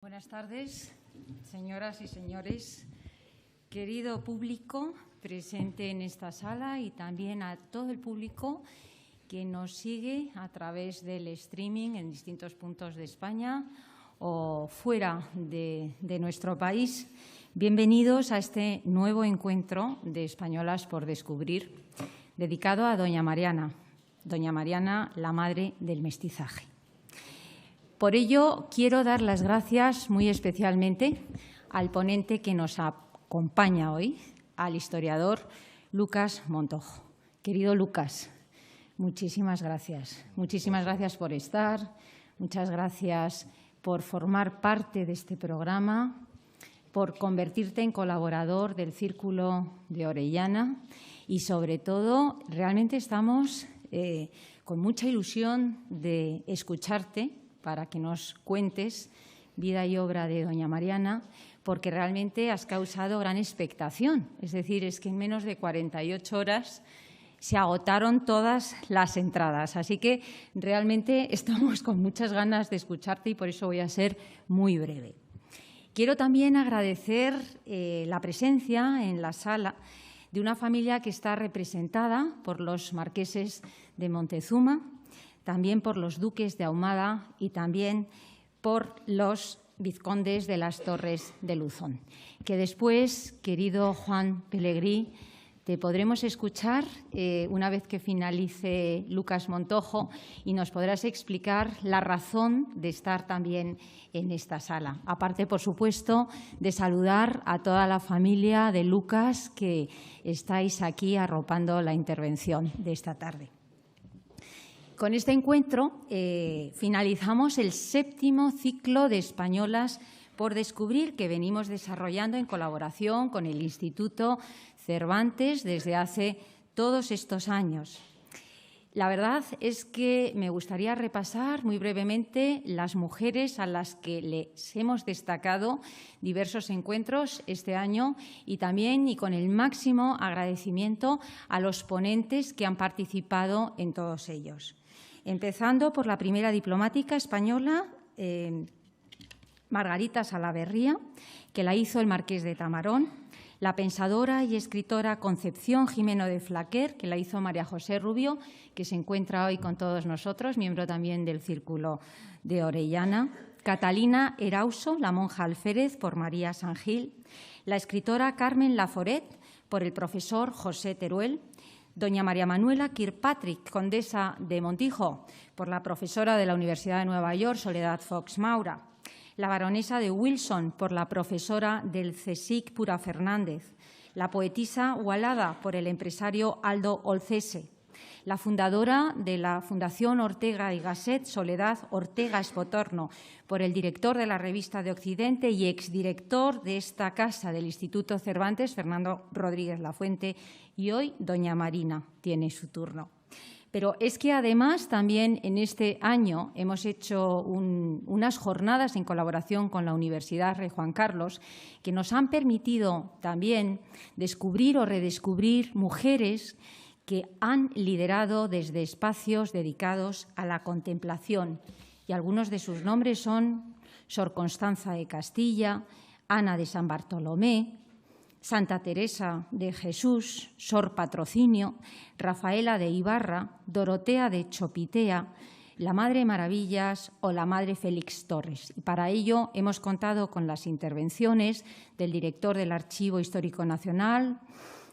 Buenas tardes, señoras y señores, querido público presente en esta sala y también a todo el público que nos sigue a través del streaming en distintos puntos de España o fuera de nuestro país. Bienvenidos a este nuevo encuentro de Españolas por Descubrir, dedicado a Doña Mariana, la madre del mestizaje. Por ello, quiero dar las gracias muy especialmente al ponente que nos acompaña hoy, al historiador Lucas Montojo. Querido Lucas, muchísimas gracias. Muchísimas gracias por estar, muchas gracias por formar parte de este programa, por convertirte en colaborador del Círculo de Orellana y, sobre todo, realmente estamos con mucha ilusión de escucharte para que nos cuentes vida y obra de Doña Mariana, porque realmente has causado gran expectación. Es decir, es que en menos de 48 horas se agotaron todas las entradas. Así que realmente estamos con muchas ganas de escucharte y por eso voy a ser muy breve. Quiero también agradecer la presencia en la sala de una familia que está representada por los marqueses de Montezuma, también por los duques de Ahumada y también por los vizcondes de las Torres de Luzón, que después, querido Juan Pelegrí, te podremos escuchar una vez que finalice Lucas Montojo y nos podrás explicar la razón de estar también en esta sala. Aparte, por supuesto, de saludar a toda la familia de Lucas que estáis aquí arropando la intervención de esta tarde. Con este encuentro finalizamos el 7º ciclo de Españolas por Descubrir que venimos desarrollando en colaboración con el Instituto Cervantes desde hace todos estos años. La verdad es que me gustaría repasar muy brevemente las mujeres a las que les hemos destacado diversos encuentros este año y también y con el máximo agradecimiento a los ponentes que han participado en todos ellos. Empezando por la primera diplomática española, Margarita Salaverría, que la hizo el marqués de Tamarón, la pensadora y escritora Concepción Jimeno de Flaquer, que la hizo María José Rubio, que se encuentra hoy con todos nosotros, miembro también del Círculo de Orellana, Catalina Erauso, la monja alférez, por María San Gil, la escritora Carmen Laforet, por el profesor José Teruel, doña María Manuela Kirkpatrick, condesa de Montijo, por la profesora de la Universidad de Nueva York, Soledad Fox Maura, la baronesa de Wilson, por la profesora del CSIC Pura Fernández, la poetisa Hualada, por el empresario Aldo Olcese, la fundadora de la Fundación Ortega y Gasset, Soledad Ortega Espotorno, por el director de la Revista de Occidente y exdirector de esta casa del Instituto Cervantes, Fernando Rodríguez Lafuente, y hoy doña Marina tiene su turno. Pero es que además también en este año hemos hecho unas jornadas en colaboración con la Universidad Rey Juan Carlos que nos han permitido también descubrir o redescubrir mujeres que han liderado desde espacios dedicados a la contemplación. Y algunos de sus nombres son Sor Constanza de Castilla, Ana de San Bartolomé, Santa Teresa de Jesús, Sor Patrocinio, Rafaela de Ibarra, Dorotea de Chopitea, la Madre Maravillas o la Madre Félix Torres. Y para ello hemos contado con las intervenciones del director del Archivo Histórico Nacional,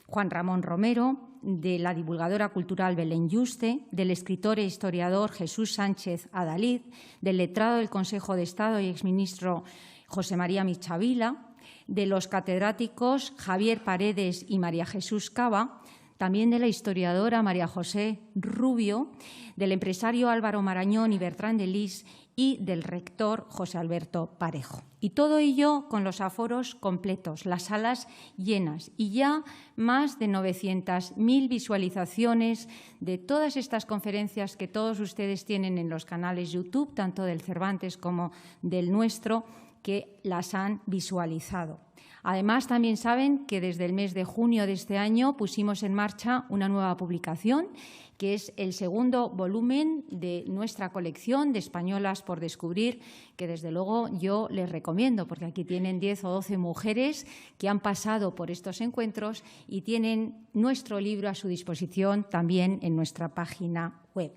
Juan Ramón Romero, de la divulgadora cultural Belén Yuste, del escritor e historiador Jesús Sánchez Adalid, del letrado del Consejo de Estado y exministro José María Michavila, de los catedráticos Javier Paredes y María Jesús Cava, también de la historiadora María José Rubio, del empresario Álvaro Marañón y Bertrán de Lis y del rector José Alberto Parejo. Y todo ello con los aforos completos, las salas llenas y ya más de 900.000 visualizaciones de todas estas conferencias que todos ustedes tienen en los canales YouTube, tanto del Cervantes como del nuestro, que las han visualizado. Además, también saben que desde el mes de junio de este año pusimos en marcha una nueva publicación, que es el segundo volumen de nuestra colección de Españolas por descubrir, que desde luego yo les recomiendo, porque aquí tienen 10 o 12 mujeres que han pasado por estos encuentros y tienen nuestro libro a su disposición también en nuestra página web.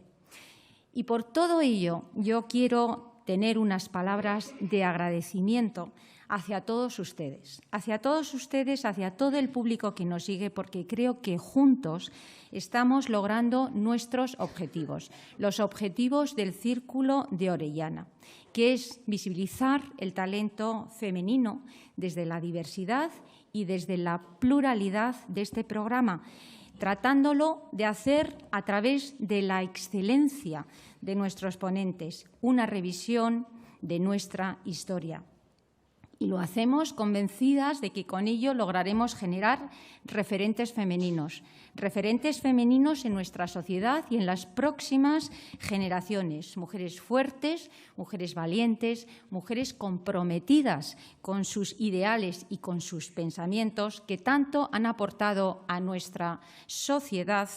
Y por todo ello, yo quiero tener unas palabras de agradecimiento hacia todos ustedes, hacia todo el público que nos sigue, porque creo que juntos estamos logrando nuestros objetivos, los objetivos del Círculo de Orellana, que es visibilizar el talento femenino desde la diversidad y desde la pluralidad de este programa, tratándolo de hacer a través de la excelencia de nuestros ponentes, una revisión de nuestra historia. Y lo hacemos convencidas de que con ello lograremos generar referentes femeninos en nuestra sociedad y en las próximas generaciones, mujeres fuertes, mujeres valientes, mujeres comprometidas con sus ideales y con sus pensamientos que tanto han aportado a nuestra sociedad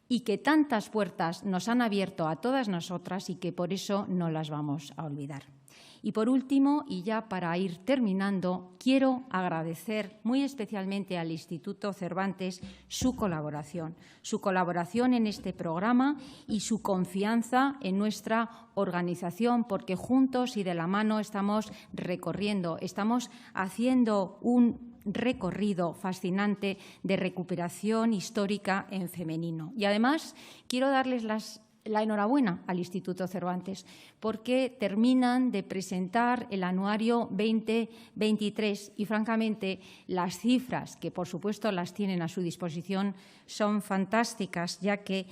y que tantas puertas nos han abierto a todas nosotras y que por eso no las vamos a olvidar. Y por último, y ya para ir terminando, quiero agradecer muy especialmente al Instituto Cervantes su colaboración en este programa y su confianza en nuestra organización, porque juntos y de la mano estamos haciendo un recorrido fascinante de recuperación histórica en femenino. Y además quiero darles la enhorabuena al Instituto Cervantes porque terminan de presentar el anuario 2023 y, francamente, las cifras, que por supuesto las tienen a su disposición, son fantásticas, ya que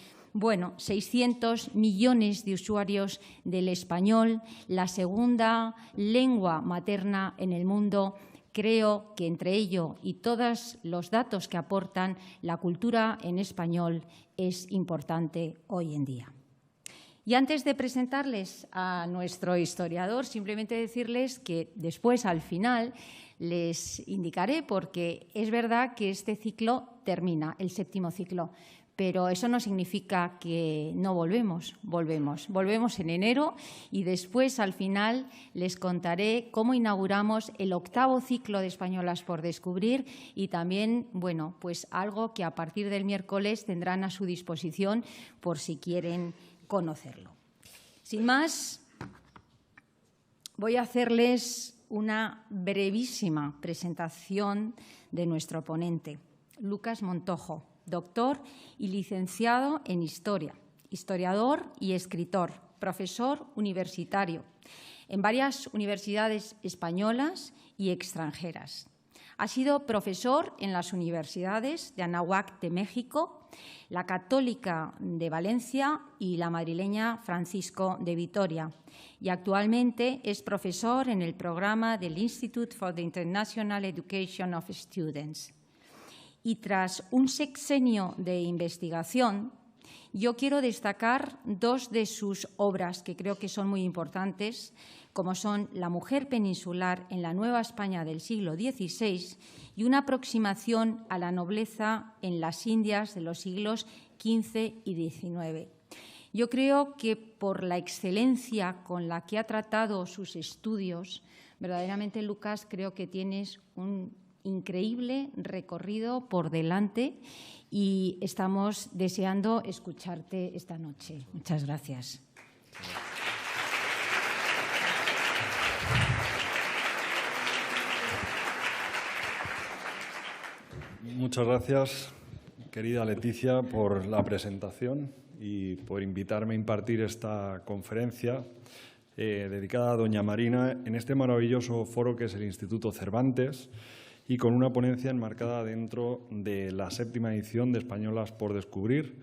600 millones de usuarios del español, la segunda lengua materna en el mundo. Creo que entre ello y todos los datos que aportan, la cultura en español es importante hoy en día. Y antes de presentarles a nuestro historiador, simplemente decirles que después, al final, les indicaré, porque es verdad que este ciclo termina, el 7º ciclo, pero eso no significa que no volvemos. Volvemos en enero y después, al final, les contaré cómo inauguramos el 8º ciclo de Españolas por descubrir y también, pues algo que a partir del miércoles tendrán a su disposición por si quieren conocerlo. Sin más, voy a hacerles una brevísima presentación de nuestro ponente, Lucas Montojo, doctor y licenciado en Historia, historiador y escritor, profesor universitario en varias universidades españolas y extranjeras. Ha sido profesor en las universidades de Anáhuac de México, la Católica de Valencia y la madrileña Francisco de Vitoria, y actualmente es profesor en el programa del Institute for the International Education of Students. Y tras un sexenio de investigación, yo quiero destacar 2 de sus obras que creo que son muy importantes, como son La mujer peninsular en la Nueva España del siglo XVI y una aproximación a la nobleza en las Indias de los siglos XV y XIX. Yo creo que por la excelencia con la que ha tratado sus estudios, verdaderamente, Lucas, creo que tienes un increíble recorrido por delante y estamos deseando escucharte esta noche. Muchas gracias. Muchas gracias, querida Leticia, por la presentación y por invitarme a impartir esta conferencia dedicada a doña Marina en este maravilloso foro que es el Instituto Cervantes y con una ponencia enmarcada dentro de la 7ª edición de Españolas por descubrir,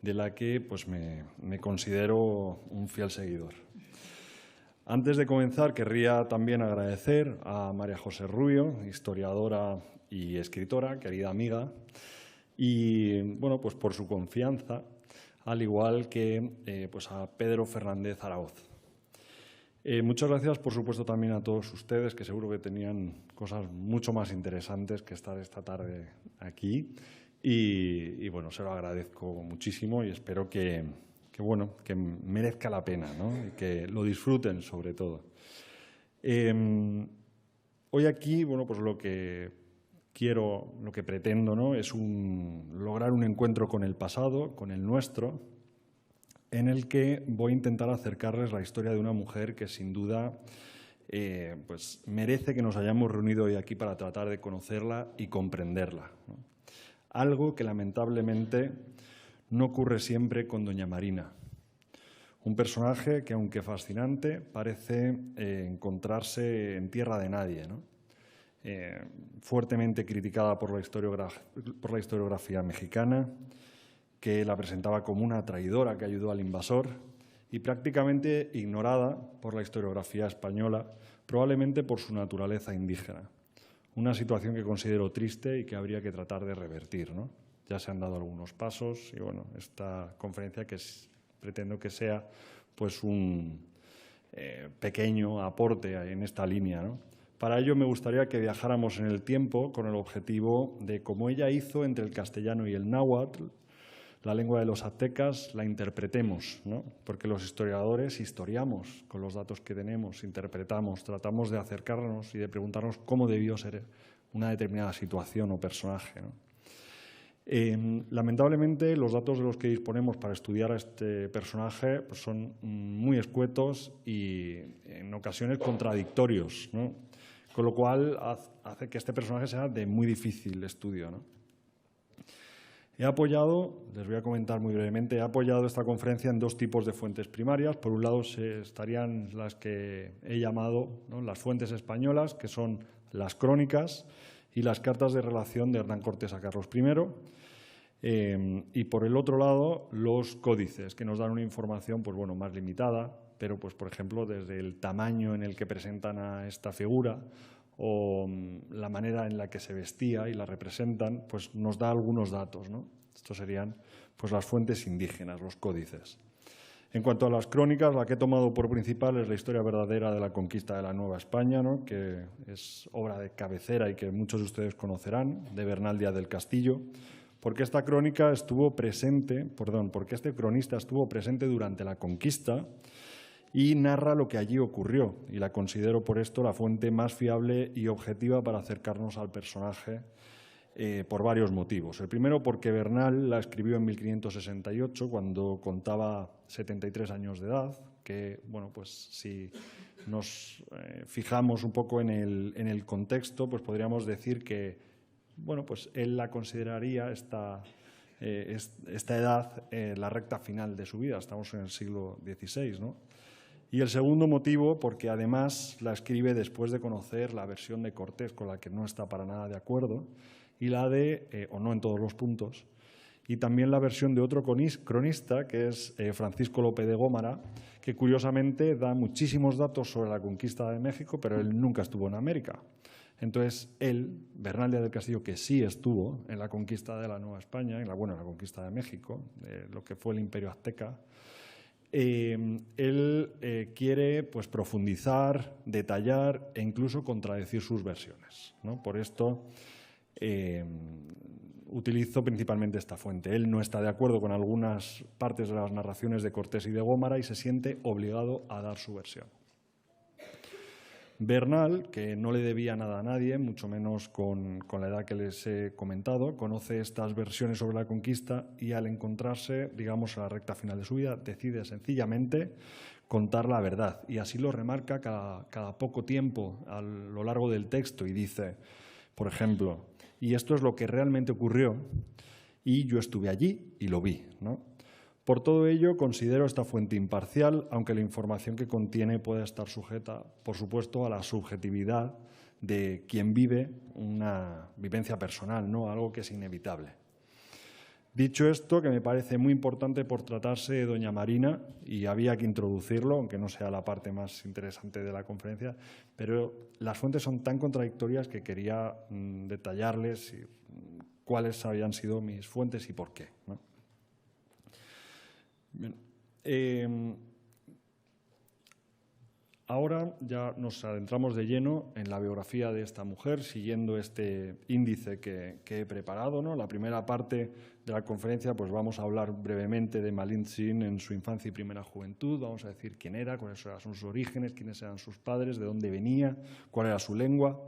de la que pues, me considero un fiel seguidor. Antes de comenzar, querría también agradecer a María José Rubio, historiadora y escritora, querida amiga, y pues por su confianza, al igual que pues a Pedro Fernández Araoz. Muchas gracias, por supuesto, también a todos ustedes, que seguro que tenían cosas mucho más interesantes que estar esta tarde aquí. Y bueno, se lo agradezco muchísimo y espero que merezca la pena, ¿no? Y que lo disfruten, sobre todo. Hoy aquí, bueno, pues lo que quiero, lo que pretendo, ¿no?, es lograr un encuentro con el pasado, con el nuestro, en el que voy a intentar acercarles la historia de una mujer que sin duda pues merece que nos hayamos reunido hoy aquí para tratar de conocerla y comprenderla, ¿no? Algo que lamentablemente no ocurre siempre con doña Marina. Un personaje que, aunque fascinante, parece encontrarse en tierra de nadie, ¿no? Fuertemente criticada por la historiografía mexicana, que la presentaba como una traidora que ayudó al invasor, y prácticamente ignorada por la historiografía española, probablemente por su naturaleza indígena. Una situación que considero triste y que habría que tratar de revertir, ¿no? Ya se han dado algunos pasos y bueno, esta conferencia pretendo que sea pues un pequeño aporte en esta línea, ¿no? Para ello me gustaría que viajáramos en el tiempo con el objetivo de, como ella hizo entre el castellano y el náhuatl, la lengua de los aztecas, la interpretemos, ¿no? Porque los historiadores historiamos con los datos que tenemos, interpretamos, tratamos de acercarnos y de preguntarnos cómo debió ser una determinada situación o personaje, ¿no? Lamentablemente, los datos de los que disponemos para estudiar a este personaje pues son muy escuetos y en ocasiones contradictorios, ¿no? Con lo cual hace que este personaje sea de muy difícil estudio, ¿no? He apoyado, les voy a comentar muy brevemente, he apoyado esta conferencia en dos tipos de fuentes primarias. Por un lado estarían las que he llamado, ¿no?, las fuentes españolas, que son las crónicas y las cartas de relación de Hernán Cortés a Carlos I. Y por el otro lado, los códices, que nos dan una información pues, bueno, más limitada, pero, pues, por ejemplo, desde el tamaño en el que presentan a esta figura o la manera en la que se vestía y la representan, pues nos da algunos datos, ¿no? Estos serían pues, las fuentes indígenas, los códices. En cuanto a las crónicas, la que he tomado por principal es la historia verdadera de la conquista de la Nueva España, ¿no?, que es obra de cabecera y que muchos de ustedes conocerán, de Bernal Díaz del Castillo, porque esta crónica estuvo presente, porque este cronista estuvo presente durante la conquista y narra lo que allí ocurrió, y la considero por esto la fuente más fiable y objetiva para acercarnos al personaje por varios motivos. El primero, porque Bernal la escribió en 1568, cuando contaba 73 años de edad, que, bueno, pues si nos fijamos un poco en el contexto, pues podríamos decir que, bueno, pues él la consideraría esta edad la recta final de su vida. Estamos en el siglo XVI, ¿no? Y el segundo motivo, porque además la escribe después de conocer la versión de Cortés, con la que no está para nada de acuerdo, y la o no en todos los puntos, y también la versión de otro cronista, que es Francisco Lope de Gómara, que curiosamente da muchísimos datos sobre la conquista de México, pero él nunca estuvo en América. Entonces, él, Bernal Díaz del Castillo, que sí estuvo en la conquista de la Nueva España, en la conquista de México, lo que fue el Imperio Azteca, él quiere pues, profundizar, detallar e incluso contradecir sus versiones, ¿no? Por esto utilizo principalmente esta fuente. Él no está de acuerdo con algunas partes de las narraciones de Cortés y de Gómara y se siente obligado a dar su versión. Bernal, que no le debía nada a nadie, mucho menos con la edad que les he comentado, conoce estas versiones sobre la conquista y al encontrarse, digamos, a la recta final de su vida, decide sencillamente contar la verdad. Y así lo remarca cada poco tiempo a lo largo del texto y dice, por ejemplo, y esto es lo que realmente ocurrió y yo estuve allí y lo vi, ¿no? Por todo ello, considero esta fuente imparcial, aunque la información que contiene puede estar sujeta, por supuesto, a la subjetividad de quien vive una vivencia personal, ¿no? Algo que es inevitable. Dicho esto, que me parece muy importante por tratarse de doña Marina, y había que introducirlo, aunque no sea la parte más interesante de la conferencia, pero las fuentes son tan contradictorias que quería detallarles cuáles habían sido mis fuentes y por qué, ¿no? Bien. Ahora ya nos adentramos de lleno en la biografía de esta mujer, siguiendo este índice que he preparado, ¿no? La primera parte de la conferencia pues vamos a hablar brevemente de Malintzin en su infancia y primera juventud, vamos a decir quién era, cuáles eran sus orígenes, quiénes eran sus padres, de dónde venía, cuál era su lengua.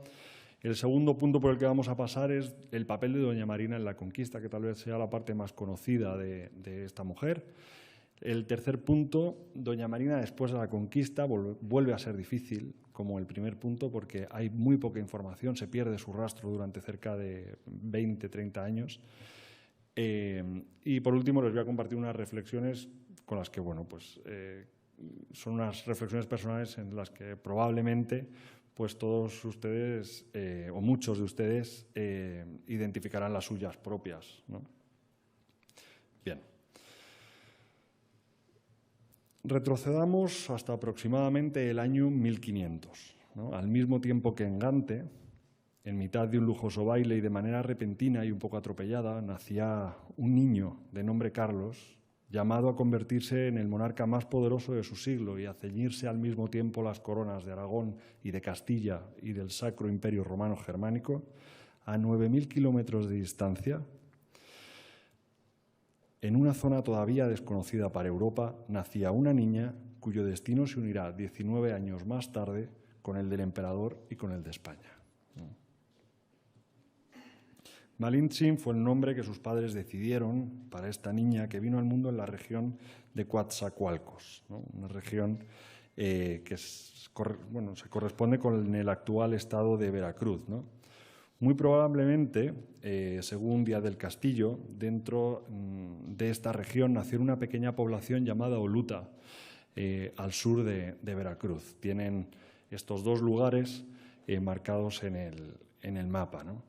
El segundo punto por el que vamos a pasar es el papel de doña Marina en la conquista, que tal vez sea la parte más conocida de esta mujer. El tercer punto, doña Marina después de la conquista vuelve a ser difícil, como el primer punto, porque hay muy poca información, se pierde su rastro durante cerca de 20, 30 años. Y por último les voy a compartir unas reflexiones con las que, bueno, pues son unas reflexiones personales en las que probablemente pues todos ustedes o muchos de ustedes identificarán las suyas propias, ¿no? Bien. Retrocedamos hasta aproximadamente el año 1500, ¿no? Al mismo tiempo que en Gante, en mitad de un lujoso baile y de manera repentina y un poco atropellada, nacía un niño de nombre Carlos, llamado a convertirse en el monarca más poderoso de su siglo y a ceñirse al mismo tiempo las coronas de Aragón y de Castilla y del Sacro Imperio Romano Germánico, a 9.000 kilómetros de distancia. En una zona todavía desconocida para Europa, nacía una niña cuyo destino se unirá 19 años más tarde con el del emperador y con el de España. Malintzin fue el nombre que sus padres decidieron para esta niña que vino al mundo en la región de Coatzacoalcos, ¿no? Una región que se corresponde con el actual estado de Veracruz, ¿no? Muy probablemente, según Díaz del Castillo, dentro de esta región nació una pequeña población llamada Oluta, al sur de Veracruz. Tienen estos dos lugares marcados en el mapa, ¿no?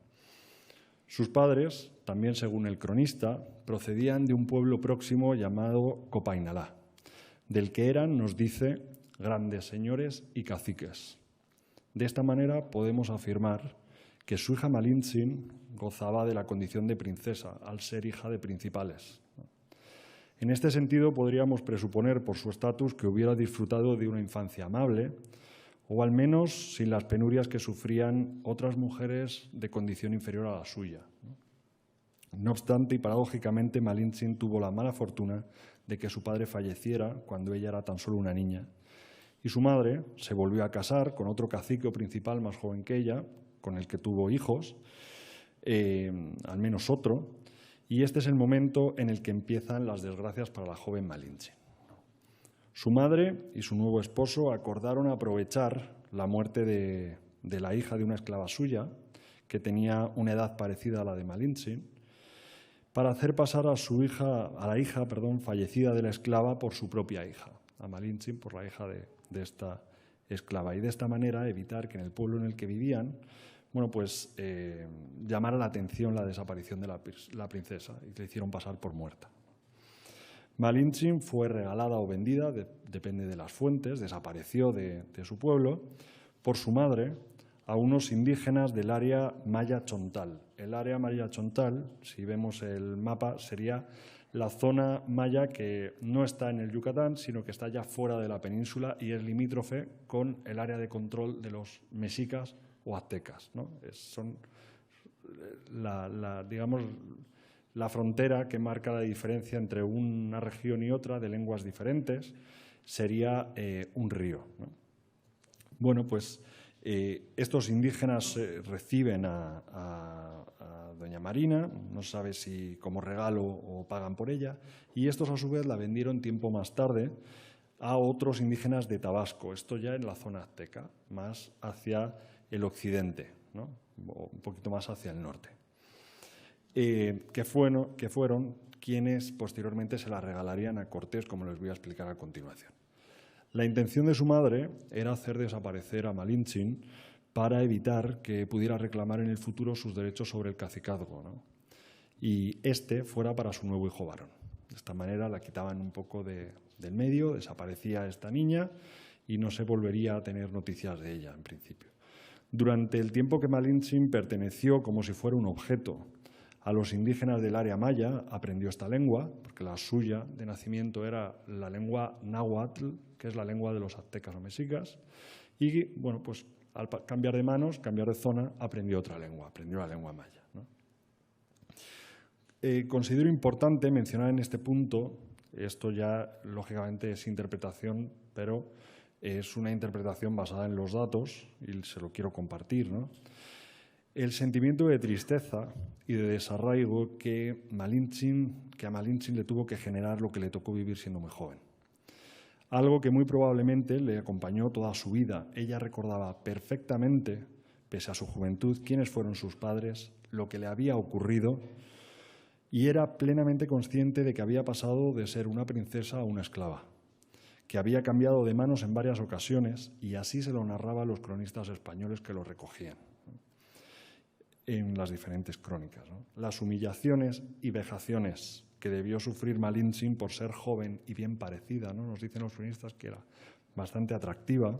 Sus padres, también según el cronista, procedían de un pueblo próximo llamado Copainalá, del que eran, nos dice, grandes señores y caciques. De esta manera podemos afirmar que su hija Malintzin gozaba de la condición de princesa, al ser hija de principales. En este sentido, podríamos presuponer por su estatus que hubiera disfrutado de una infancia amable, o al menos sin las penurias que sufrían otras mujeres de condición inferior a la suya. No obstante, y paradójicamente, Malintzin tuvo la mala fortuna de que su padre falleciera cuando ella era tan solo una niña, y su madre se volvió a casar con otro cacique o principal más joven que ella, con el que tuvo hijos, al menos otro, y este es el momento en el que empiezan las desgracias para la joven Malintzin. Su madre y su nuevo esposo acordaron aprovechar la muerte de la hija de una esclava suya, que tenía una edad parecida a la de Malintzin, para hacer pasar a la hija fallecida de la esclava por su propia hija, a Malintzin por la hija de esta esclava, y de esta manera evitar que en el pueblo en el que vivían llamara la atención la desaparición de la princesa y le hicieron pasar por muerta. Malintzin fue regalada o vendida, depende de las fuentes, desapareció de su pueblo, por su madre a unos indígenas del área Maya Chontal. El área Maya Chontal, si vemos el mapa, sería la zona maya que no está en el Yucatán, sino que está ya fuera de la península y es limítrofe con el área de control de los mexicas o aztecas, ¿no? Son la frontera que marca la diferencia entre una región y otra de lenguas diferentes sería un río, ¿no? Bueno, pues estos indígenas reciben a doña Marina, no se sabe si como regalo o pagan por ella, y estos a su vez la vendieron tiempo más tarde a otros indígenas de Tabasco, esto ya en la zona azteca, más hacia el occidente, ¿no? O un poquito más hacia el norte. Que fueron quienes posteriormente se la regalarían a Cortés, como les voy a explicar a continuación. La intención de su madre era hacer desaparecer a Malintzin para evitar que pudiera reclamar en el futuro sus derechos sobre el cacicazgo, ¿no? Y este fuera para su nuevo hijo varón. De esta manera la quitaban un poco del medio, desaparecía esta niña y no se volvería a tener noticias de ella en principio. Durante el tiempo que Malintzin perteneció como si fuera un objeto A los indígenas del área maya aprendió esta lengua, porque la suya de nacimiento era la lengua náhuatl, que es la lengua de los aztecas o mexicas, y bueno, pues al cambiar de manos, cambiar de zona, aprendió otra lengua, aprendió la lengua maya, ¿no? Considero importante mencionar en este punto, esto ya lógicamente es interpretación, pero es una interpretación basada en los datos y se lo quiero compartir, ¿no? El sentimiento de tristeza y de desarraigo que a Malintzin le tuvo que generar lo que le tocó vivir siendo muy joven. Algo que muy probablemente le acompañó toda su vida. Ella recordaba perfectamente, pese a su juventud, quiénes fueron sus padres, lo que le había ocurrido, y era plenamente consciente de que había pasado de ser una princesa a una esclava, que había cambiado de manos en varias ocasiones, y así se lo narraba a los cronistas españoles que lo recogían en las diferentes crónicas, ¿no? Las humillaciones y vejaciones que debió sufrir Malintzin por ser joven y bien parecida, ¿no? Nos dicen los cronistas que era bastante atractiva,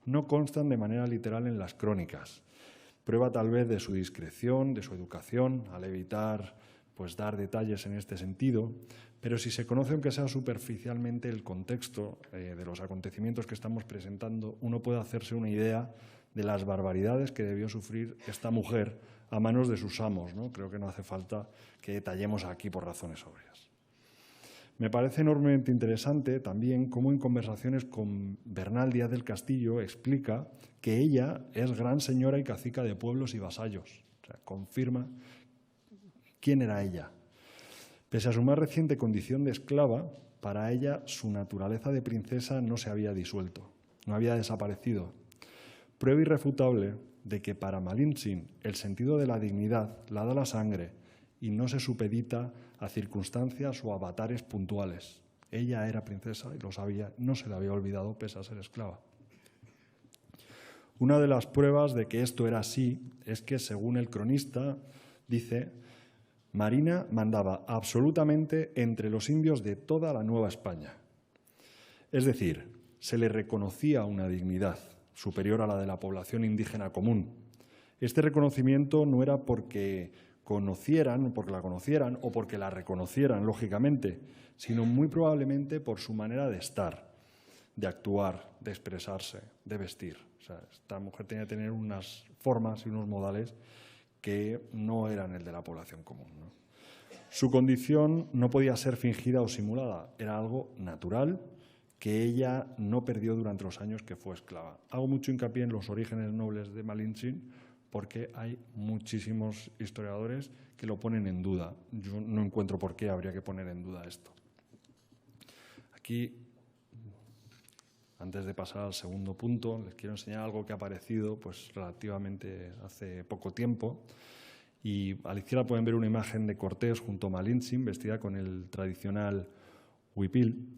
no constan de manera literal en las crónicas. Prueba tal vez de su discreción, de su educación, al evitar pues, dar detalles en este sentido, pero si se conoce, aunque sea superficialmente, el contexto de los acontecimientos que estamos presentando, uno puede hacerse una idea de las barbaridades que debió sufrir esta mujer a manos de sus amos, ¿no? Creo que no hace falta que detallemos aquí por razones obvias. Me parece enormemente interesante también cómo en conversaciones con Bernal Díaz del Castillo explica que ella es gran señora y cacica de pueblos y vasallos. O sea, confirma quién era ella. Pese a su más reciente condición de esclava, para ella su naturaleza de princesa no se había disuelto, no había desaparecido. Prueba irrefutable de que para Malintzin el sentido de la dignidad la da la sangre y no se supedita a circunstancias o avatares puntuales. Ella era princesa y lo sabía, no se le había olvidado pese a ser esclava. Una de las pruebas de que esto era así es que, según el cronista, dice, Marina mandaba absolutamente entre los indios de toda la Nueva España. Es decir, se le reconocía una dignidad superior a la de la población indígena común. Este reconocimiento no era porque la conocieran o porque la reconocieran, lógicamente, sino muy probablemente por su manera de estar, de actuar, de expresarse, de vestir. O sea, esta mujer tenía que tener unas formas y unos modales que no eran el de la población común, ¿no? Su condición no podía ser fingida o simulada, era algo natural que ella no perdió durante los años que fue esclava. Hago mucho hincapié en los orígenes nobles de Malintzin porque hay muchísimos historiadores que lo ponen en duda. Yo no encuentro por qué habría que poner en duda esto. Aquí, antes de pasar al segundo punto, les quiero enseñar algo que ha aparecido pues, relativamente hace poco tiempo. Y a la izquierda pueden ver una imagen de Cortés junto a Malintzin, vestida con el tradicional huipil.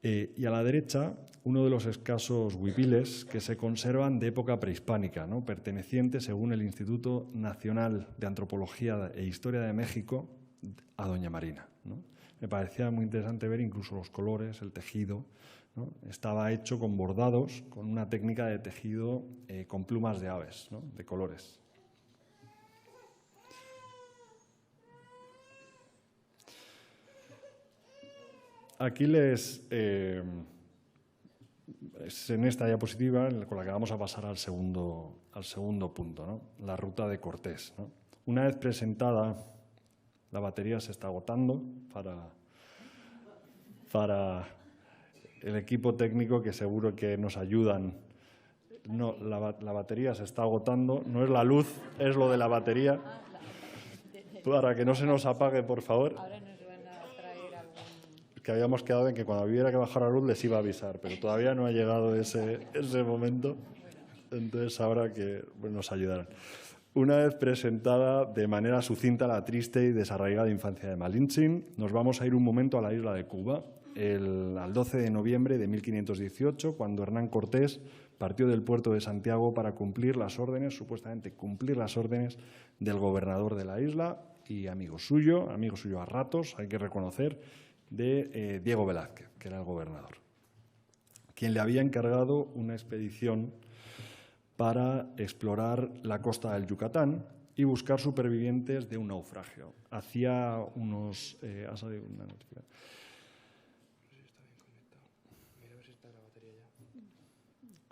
Y a la derecha, uno de los escasos huipiles que se conservan de época prehispánica, ¿no? Perteneciente, según el Instituto Nacional de Antropología e Historia de México, a Doña Marina, ¿no? Me parecía muy interesante ver incluso los colores, el tejido, ¿no? Estaba hecho con bordados, con una técnica de tejido con plumas de aves, ¿no? De colores. Aquí es en esta diapositiva con la que vamos a pasar al segundo punto, ¿no? La ruta de Cortés, ¿no? Una vez presentada, la batería se está agotando para el equipo técnico que seguro que nos ayudan. No, la batería se está agotando, no es la luz, es lo de la batería. Para que no se nos apague, por favor. Que habíamos quedado en que cuando hubiera que bajar la luz les iba a avisar, pero todavía no ha llegado ese momento, entonces ahora que nos ayudarán. Una vez presentada de manera sucinta la triste y desarraigada infancia de Malintzin, nos vamos a ir un momento a la isla de Cuba, al 12 de noviembre de 1518, cuando Hernán Cortés partió del puerto de Santiago para cumplir las órdenes, supuestamente cumplir las órdenes del gobernador de la isla y amigo suyo a ratos, hay que reconocer, de Diego Velázquez, que era el gobernador, quien le había encargado una expedición para explorar la costa del Yucatán y buscar supervivientes de un naufragio. Hacía unos... ha salido una notificación.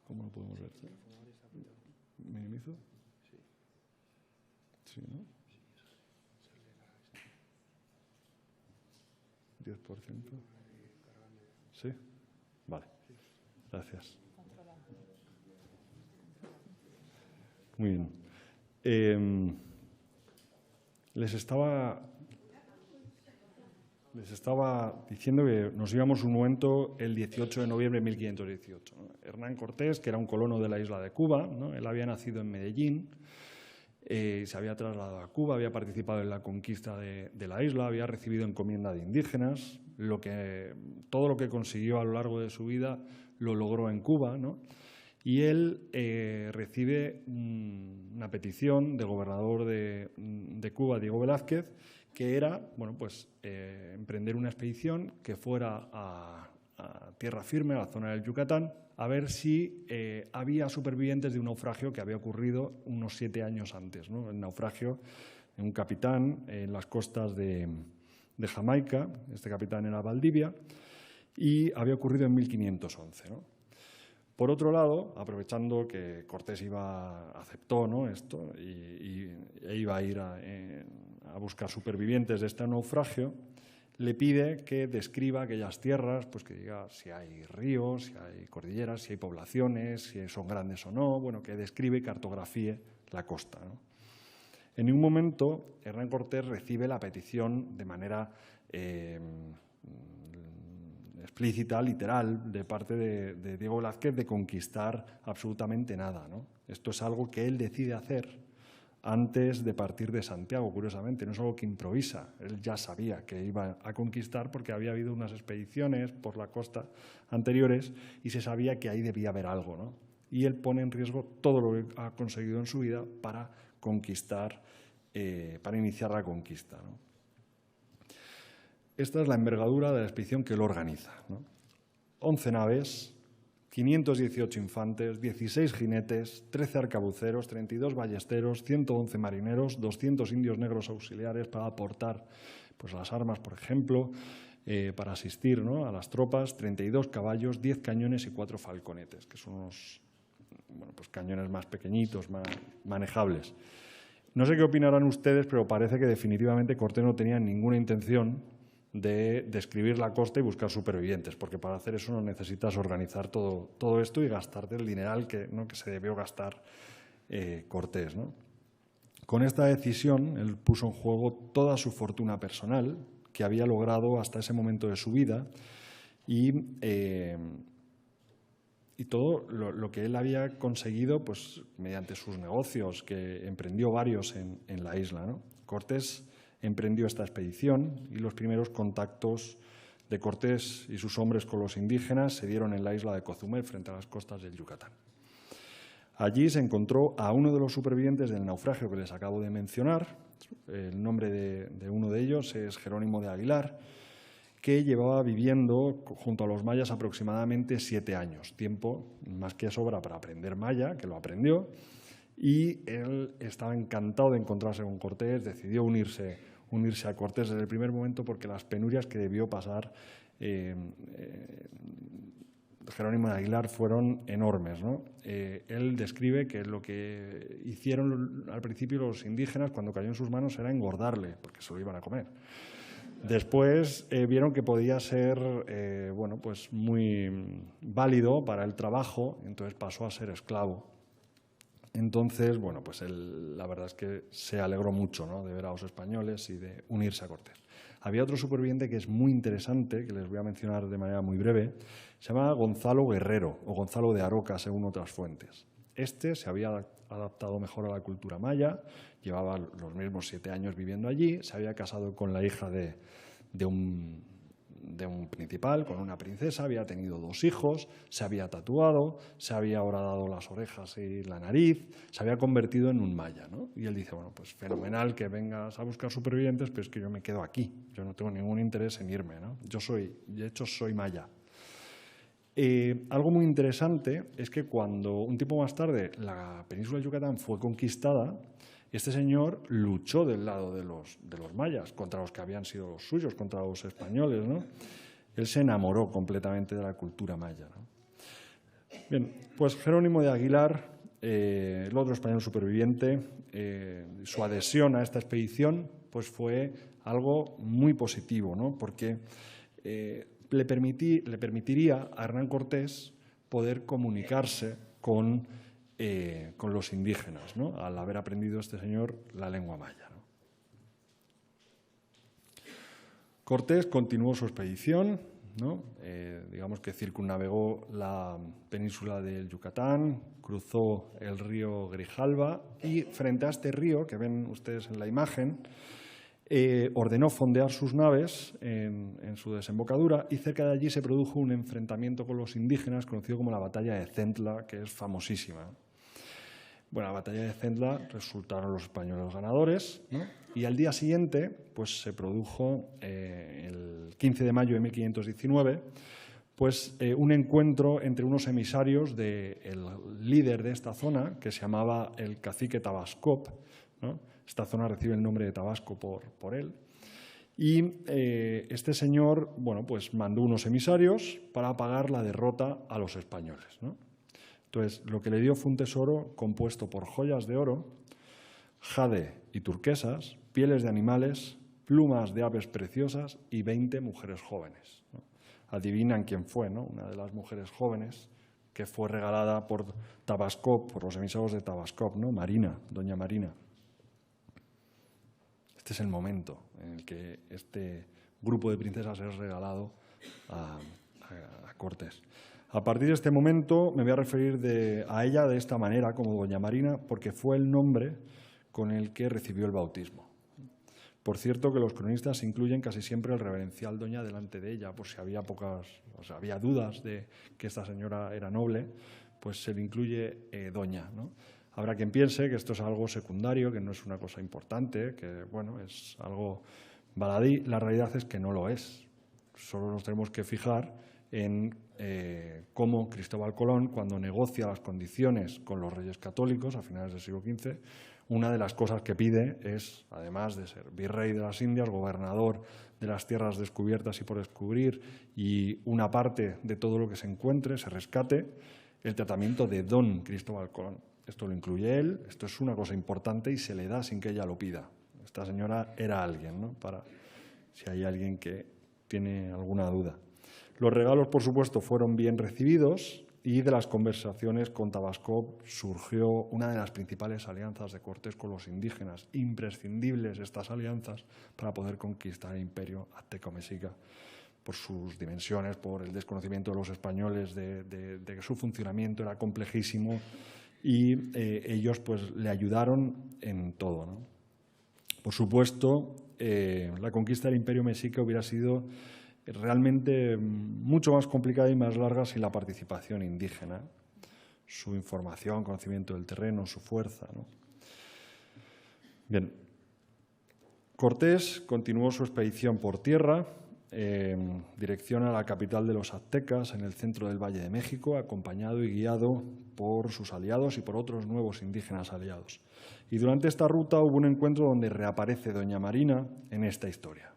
¿Cómo lo podemos ver? ¿Minimizo? Sí, ¿no? 10%. ¿Sí? Vale. Gracias. Muy bien. Les estaba diciendo que nos íbamos un momento el 18 de noviembre de 1518. ¿no? Hernán Cortés, que era un colono de la isla de Cuba, ¿no? Él había nacido en Medellín, se había trasladado a Cuba, había participado en la conquista de la isla, había recibido encomienda de indígenas, todo lo que consiguió a lo largo de su vida lo logró en Cuba, ¿no? Y él recibe una petición del gobernador de Cuba, Diego Velázquez, que era emprender una expedición que fuera a tierra firme, a la zona del Yucatán, a ver si había supervivientes de un naufragio que había ocurrido unos 7 años antes, ¿no? El naufragio de un capitán en las costas de Jamaica, este capitán era Valdivia, y había ocurrido en 1511, ¿no? Por otro lado, aprovechando que Cortés aceptó, ¿no?, esto e iba a ir a buscar supervivientes de este naufragio, le pide que describa aquellas tierras, pues que diga si hay ríos, si hay cordilleras, si hay poblaciones, si son grandes o no, bueno, que describe y cartografíe la costa, ¿no? En ningún momento Hernán Cortés recibe la petición de manera explícita, literal, de parte de Diego Velázquez de conquistar absolutamente nada, ¿no? Esto es algo que él decide hacer antes de partir de Santiago, curiosamente, no es algo que improvisa. Él ya sabía que iba a conquistar porque había habido unas expediciones por la costa anteriores y se sabía que ahí debía haber algo, ¿no? Y él pone en riesgo todo lo que ha conseguido en su vida para conquistar, para iniciar la conquista, ¿no? Esta es la envergadura de la expedición que él organiza, ¿no? 11 naves, 518 infantes, 16 jinetes, 13 arcabuceros, 32 ballesteros, 111 marineros, 200 indios negros auxiliares para aportar pues, las armas, por ejemplo, para asistir, ¿no?, a las tropas, 32 caballos, 10 cañones y 4 falconetes, que son unos cañones más pequeñitos, más manejables. No sé qué opinarán ustedes, pero parece que definitivamente Cortés no tenía ninguna intención de describir la costa y buscar supervivientes, porque para hacer eso no necesitas organizar todo esto y gastarte el dineral que se debió gastar Cortés, ¿no? Con esta decisión, él puso en juego toda su fortuna personal que había logrado hasta ese momento de su vida y todo lo que él había conseguido pues, mediante sus negocios, que emprendió varios en la isla, ¿no? Cortés emprendió esta expedición y los primeros contactos de Cortés y sus hombres con los indígenas se dieron en la isla de Cozumel, frente a las costas del Yucatán. Allí se encontró a uno de los supervivientes del naufragio que les acabo de mencionar. El nombre de uno de ellos es Jerónimo de Aguilar, que llevaba viviendo junto a los mayas aproximadamente 7 años, tiempo más que sobra para aprender maya, que lo aprendió, y él estaba encantado de encontrarse con Cortés, decidió unirse a Cortés desde el primer momento porque las penurias que debió pasar Jerónimo de Aguilar fueron enormes, ¿no? Él describe que lo que hicieron al principio los indígenas cuando cayó en sus manos era engordarle, porque se lo iban a comer. Después vieron que podía ser pues muy válido para el trabajo, entonces pasó a ser esclavo. Entonces, bueno, pues él, la verdad es que se alegró mucho, ¿no?, de ver a los españoles y de unirse a Cortés. Había otro superviviente que es muy interesante, que les voy a mencionar de manera muy breve, se llama Gonzalo Guerrero o Gonzalo de Aroca, según otras fuentes. Este se había adaptado mejor a la cultura maya, llevaba los mismos 7 años viviendo allí, se había casado con la hija de un principal, con una princesa, había tenido 2 hijos, se había tatuado, se había horadado las orejas y la nariz, se había convertido en un maya, ¿no? Y él dice, bueno, pues fenomenal que vengas a buscar supervivientes, pero es que yo me quedo aquí, yo no tengo ningún interés en irme, ¿no? De hecho, soy maya. Algo muy interesante es que cuando un tiempo más tarde la península de Yucatán fue conquistada, Y este señor luchó del lado de los mayas, contra los que habían sido los suyos, contra los españoles, ¿no? Él se enamoró completamente de la cultura maya, ¿no? Bien, pues Jerónimo de Aguilar, el otro español superviviente, su adhesión a esta expedición pues fue algo muy positivo, ¿no? Porque le permitiría a Hernán Cortés poder comunicarse con los indígenas, ¿no? Al haber aprendido este señor la lengua maya, ¿no? Cortés continuó su expedición, ¿no? Digamos que circunnavegó la península del Yucatán, cruzó el río Grijalva y frente a este río que ven ustedes en la imagen, ordenó fondear sus naves en su desembocadura y cerca de allí se produjo un enfrentamiento con los indígenas conocido como la Batalla de Centla, que es famosísima. Bueno, la Batalla de Centla resultaron los españoles ganadores, ¿no? Y al día siguiente pues, se produjo, el 15 de mayo de 1519, pues, un encuentro entre unos emisarios del líder de esta zona, que se llamaba el cacique Tabascop, ¿no? Esta zona recibe el nombre de Tabasco por él. Y este señor, bueno, pues mandó unos emisarios para pagar la derrota a los españoles, ¿no? Entonces, lo que le dio fue un tesoro compuesto por joyas de oro, jade y turquesas, pieles de animales, plumas de aves preciosas y 20 mujeres jóvenes, ¿no? Adivinan quién fue, ¿no? Una de las mujeres jóvenes que fue regalada por Tabascop, por los emisarios de Tabascop, ¿no? Marina, doña Marina. Este es el momento en el que este grupo de princesas es regalado a Cortés. A partir de este momento me voy a referir a ella de esta manera, como doña Marina, porque fue el nombre con el que recibió el bautismo. Por cierto, que los cronistas incluyen casi siempre el reverencial doña delante de ella, por si había había dudas de que esta señora era noble, pues se le incluye doña, ¿no? Habrá quien piense que esto es algo secundario, que no es una cosa importante, que bueno, es algo baladí. La realidad es que no lo es. Solo nos tenemos que fijar en cómo Cristóbal Colón, cuando negocia las condiciones con los reyes católicos a finales del siglo XV, una de las cosas que pide es, además de ser virrey de las Indias, gobernador de las tierras descubiertas y por descubrir, y una parte de todo lo que se encuentre, se rescate, el tratamiento de don Cristóbal Colón. Esto lo incluye él, esto es una cosa importante y se le da sin que ella lo pida. Esta señora era alguien, ¿no? Para si hay alguien que tiene alguna duda. Los regalos, por supuesto, fueron bien recibidos y de las conversaciones con Tabascop surgió una de las principales alianzas de Cortés con los indígenas, imprescindibles estas alianzas para poder conquistar el imperio azteco-mexica por sus dimensiones, por el desconocimiento de los españoles de que su funcionamiento era complejísimo y ellos pues, le ayudaron en todo, ¿no? Por supuesto, la conquista del imperio mexica hubiera sido realmente mucho más complicada y más larga sin la participación indígena, su información, conocimiento del terreno, su fuerza, ¿no? Bien, Cortés continuó su expedición por tierra, dirección a la capital de los aztecas, en el centro del Valle de México, acompañado y guiado por sus aliados y por otros nuevos indígenas aliados. Y durante esta ruta hubo un encuentro donde reaparece doña Marina en esta historia.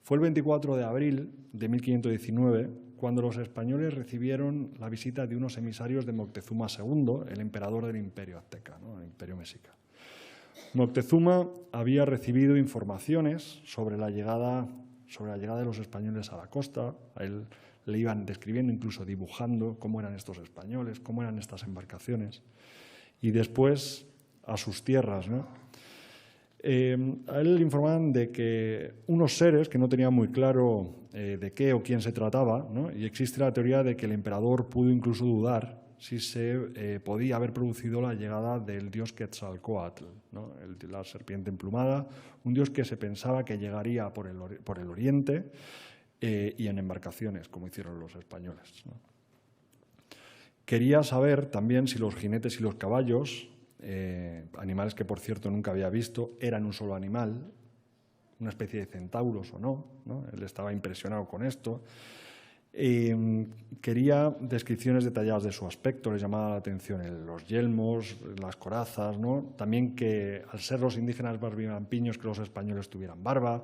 Fue el 24 de abril de 1519 cuando los españoles recibieron la visita de unos emisarios de Moctezuma II, el emperador del imperio azteca, ¿no? El imperio mexica. Moctezuma había recibido informaciones sobre la llegada de los españoles a la costa. A él le iban describiendo, incluso dibujando cómo eran estos españoles, cómo eran estas embarcaciones. Y después a sus tierras, ¿no? A él le informaban de que unos seres que no tenían muy claro de qué o quién se trataba, ¿no? Y existe la teoría de que el emperador pudo incluso dudar si se podía haber producido la llegada del dios Quetzalcóatl, ¿no? La serpiente emplumada, un dios que se pensaba que llegaría por el oriente y en embarcaciones, como hicieron los españoles, ¿no? Quería saber también si los jinetes y los caballos, animales que, por cierto, nunca había visto, eran un solo animal, una especie de centauros o no, ¿no? Él estaba impresionado con esto. Quería descripciones detalladas de su aspecto, les llamaba la atención los yelmos, las corazas, ¿no? También que al ser los indígenas barbivampiños que los españoles tuvieran barba,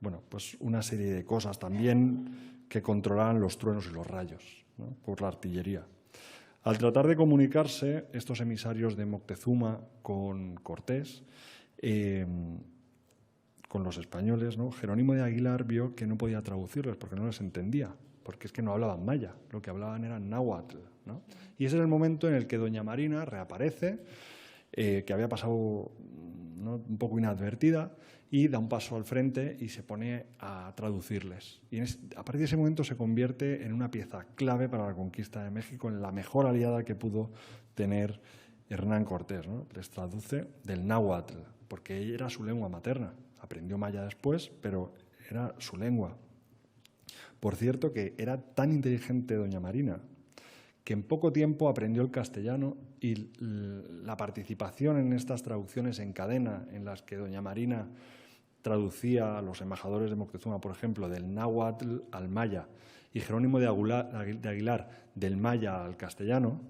bueno, pues una serie de cosas también que controlaban los truenos y los rayos, ¿no? Por la artillería. Al tratar de comunicarse estos emisarios de Moctezuma con Cortés, con los españoles, ¿no? Jerónimo de Aguilar vio que no podía traducirles porque no les entendía, porque es que no hablaban maya, lo que hablaban era náhuatl, ¿no? Y ese es el momento en el que doña Marina reaparece, que había pasado, ¿no?, un poco inadvertida, y da un paso al frente y se pone a traducirles. Y a partir de ese momento se convierte en una pieza clave para la conquista de México, en la mejor aliada que pudo tener Hernán Cortés, ¿no? Les traduce del náhuatl, porque era su lengua materna. Aprendió maya después, pero era su lengua. Por cierto, que era tan inteligente doña Marina que en poco tiempo aprendió el castellano, y la participación en estas traducciones en cadena en las que doña Marina traducía a los embajadores de Moctezuma, por ejemplo, del náhuatl al maya, y Jerónimo de Aguilar del maya al castellano,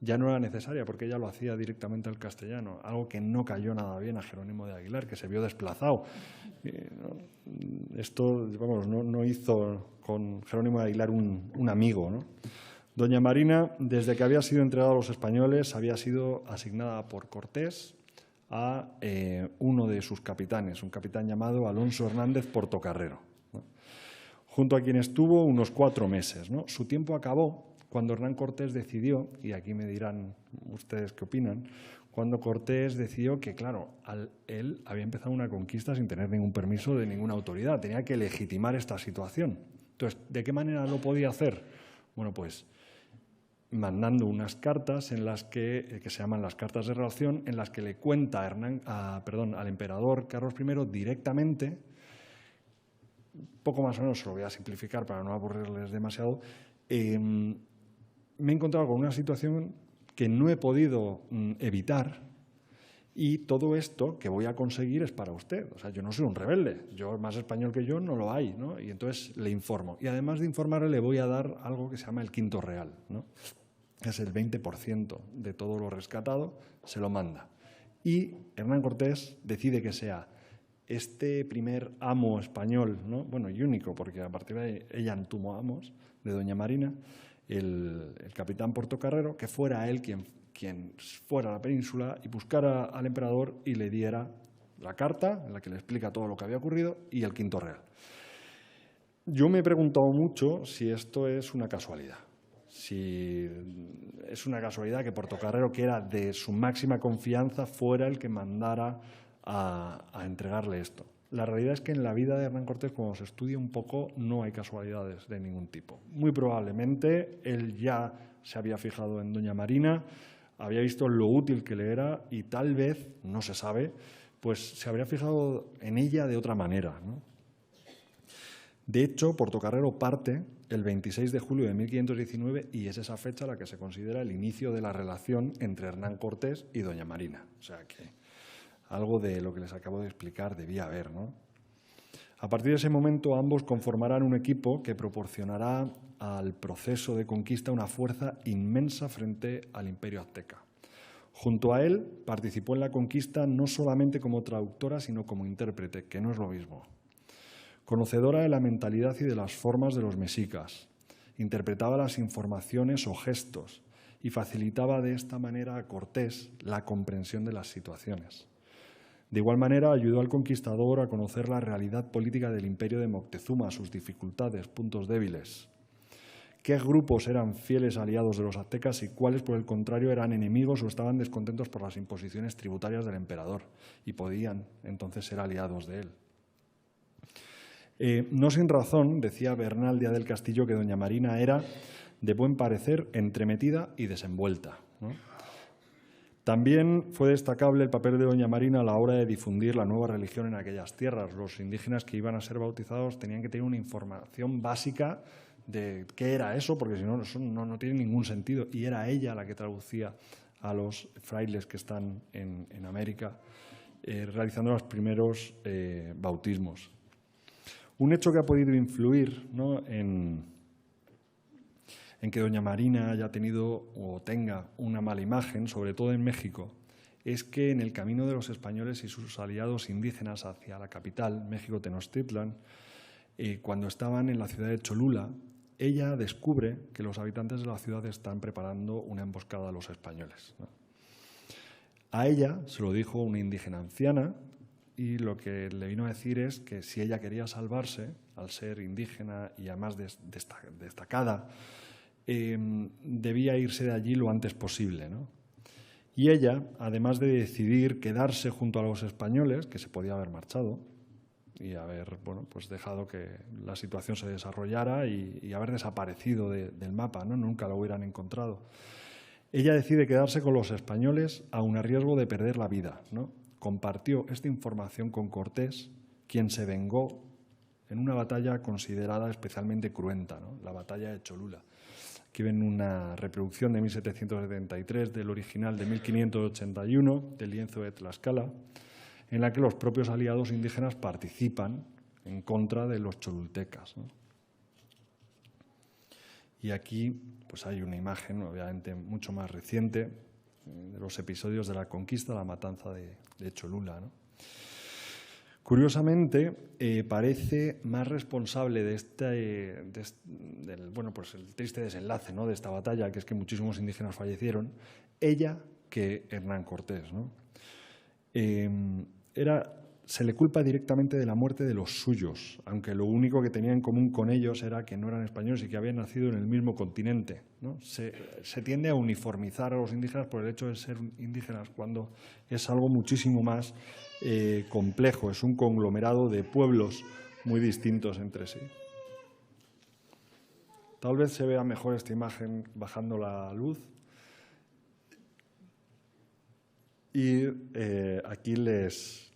ya no era necesaria porque ella lo hacía directamente al castellano, algo que no cayó nada bien a Jerónimo de Aguilar, que se vio desplazado. Esto, vamos, no hizo con Jerónimo de Aguilar un amigo, ¿no? Doña Marina, desde que había sido entregada a los españoles, había sido asignada por Cortés a uno de sus capitanes, un capitán llamado Alonso Hernández Portocarrero, ¿no? Junto a quien estuvo unos 4 meses, ¿no? Su tiempo acabó cuando Hernán Cortés decidió, y aquí me dirán ustedes qué opinan, cuando Cortés decidió que, claro, él había empezado una conquista sin tener ningún permiso de ninguna autoridad, tenía que legitimar esta situación. Entonces, ¿de qué manera lo podía hacer? Bueno, pues mandando unas cartas en las que se llaman las cartas de relación, en las que le cuenta al emperador Carlos I directamente, poco más o menos, se lo voy a simplificar para no aburrirles demasiado, me he encontrado con una situación que no he podido evitar, y todo esto que voy a conseguir es para usted. O sea, yo no soy un rebelde, yo más español que yo no lo hay, ¿no? Y entonces le informo. Y además de informarle, le voy a dar algo que se llama el quinto real, ¿no? Es el 20% de todo lo rescatado, se lo manda. Y Hernán Cortés decide que sea este primer amo español, ¿no? Bueno, y único, porque a partir de ahí ella no tuvo amos, de doña Marina, el capitán Portocarrero, que fuera él quien fuera a la península y buscara al emperador y le diera la carta en la que le explica todo lo que había ocurrido y el quinto real. Yo me he preguntado mucho si esto es una casualidad. Si es una casualidad que Portocarrero, que era de su máxima confianza, fuera el que mandara a entregarle esto. La realidad es que en la vida de Hernán Cortés, cuando se estudia un poco, no hay casualidades de ningún tipo. Muy probablemente él ya se había fijado en doña Marina, había visto lo útil que le era y tal vez, no se sabe, pues se habría fijado en ella de otra manera, ¿no? De hecho, Portocarrero parte el 26 de julio de 1519 y es esa fecha la que se considera el inicio de la relación entre Hernán Cortés y doña Marina. O sea que algo de lo que les acabo de explicar debía haber, ¿no? A partir de ese momento, ambos conformarán un equipo que proporcionará al proceso de conquista una fuerza inmensa frente al Imperio azteca. Junto a él, participó en la conquista no solamente como traductora, sino como intérprete, que no es lo mismo. Conocedora de la mentalidad y de las formas de los mexicas, interpretaba las informaciones o gestos y facilitaba de esta manera a Cortés la comprensión de las situaciones. De igual manera, ayudó al conquistador a conocer la realidad política del imperio de Moctezuma, sus dificultades, puntos débiles, qué grupos eran fieles aliados de los aztecas y cuáles, por el contrario, eran enemigos o estaban descontentos por las imposiciones tributarias del emperador y podían entonces ser aliados de él. No sin razón, decía Bernal Díaz del Castillo, que doña Marina era de buen parecer, entremetida y desenvuelta, ¿no? También fue destacable el papel de doña Marina a la hora de difundir la nueva religión en aquellas tierras. Los indígenas que iban a ser bautizados tenían que tener una información básica de qué era eso, porque si no, eso no tiene ningún sentido. Y era ella la que traducía a los frailes que están en América, realizando los primeros bautismos. Un hecho que ha podido influir, ¿no?, en en que doña Marina haya tenido o tenga una mala imagen, sobre todo en México, es que en el camino de los españoles y sus aliados indígenas hacia la capital, México Tenochtitlan, cuando estaban en la ciudad de Cholula, ella descubre que los habitantes de la ciudad están preparando una emboscada a los españoles, ¿no? A ella se lo dijo una indígena anciana y lo que le vino a decir es que si ella quería salvarse, al ser indígena y además destacada, debía irse de allí lo antes posible, ¿no? Y ella, además de decidir quedarse junto a los españoles, que se podía haber marchado y haber pues dejado que la situación se desarrollara y haber desaparecido del mapa, ¿no? Nunca lo hubieran encontrado. Ella decide quedarse con los españoles aun a riesgo de perder la vida, ¿no? Compartió esta información con Cortés, quien se vengó en una batalla considerada especialmente cruenta, ¿no? La batalla de Cholula. Aquí ven una reproducción de 1773 del original de 1581 del lienzo de Tlaxcala, en la que los propios aliados indígenas participan en contra de los cholultecas, ¿no? Y aquí pues hay una imagen, obviamente, mucho más reciente de los episodios de la conquista, la matanza de Cholula, ¿no? Curiosamente, parece más responsable del triste desenlace, ¿no?, de esta batalla, que es que muchísimos indígenas fallecieron, ella que Hernán Cortés, ¿no? Se le culpa directamente de la muerte de los suyos, aunque lo único que tenía en común con ellos era que no eran españoles y que habían nacido en el mismo continente, ¿no? Se tiende a uniformizar a los indígenas por el hecho de ser indígenas, cuando es algo muchísimo más complejo, es un conglomerado de pueblos muy distintos entre sí. Tal vez se vea mejor esta imagen bajando la luz. Y aquí les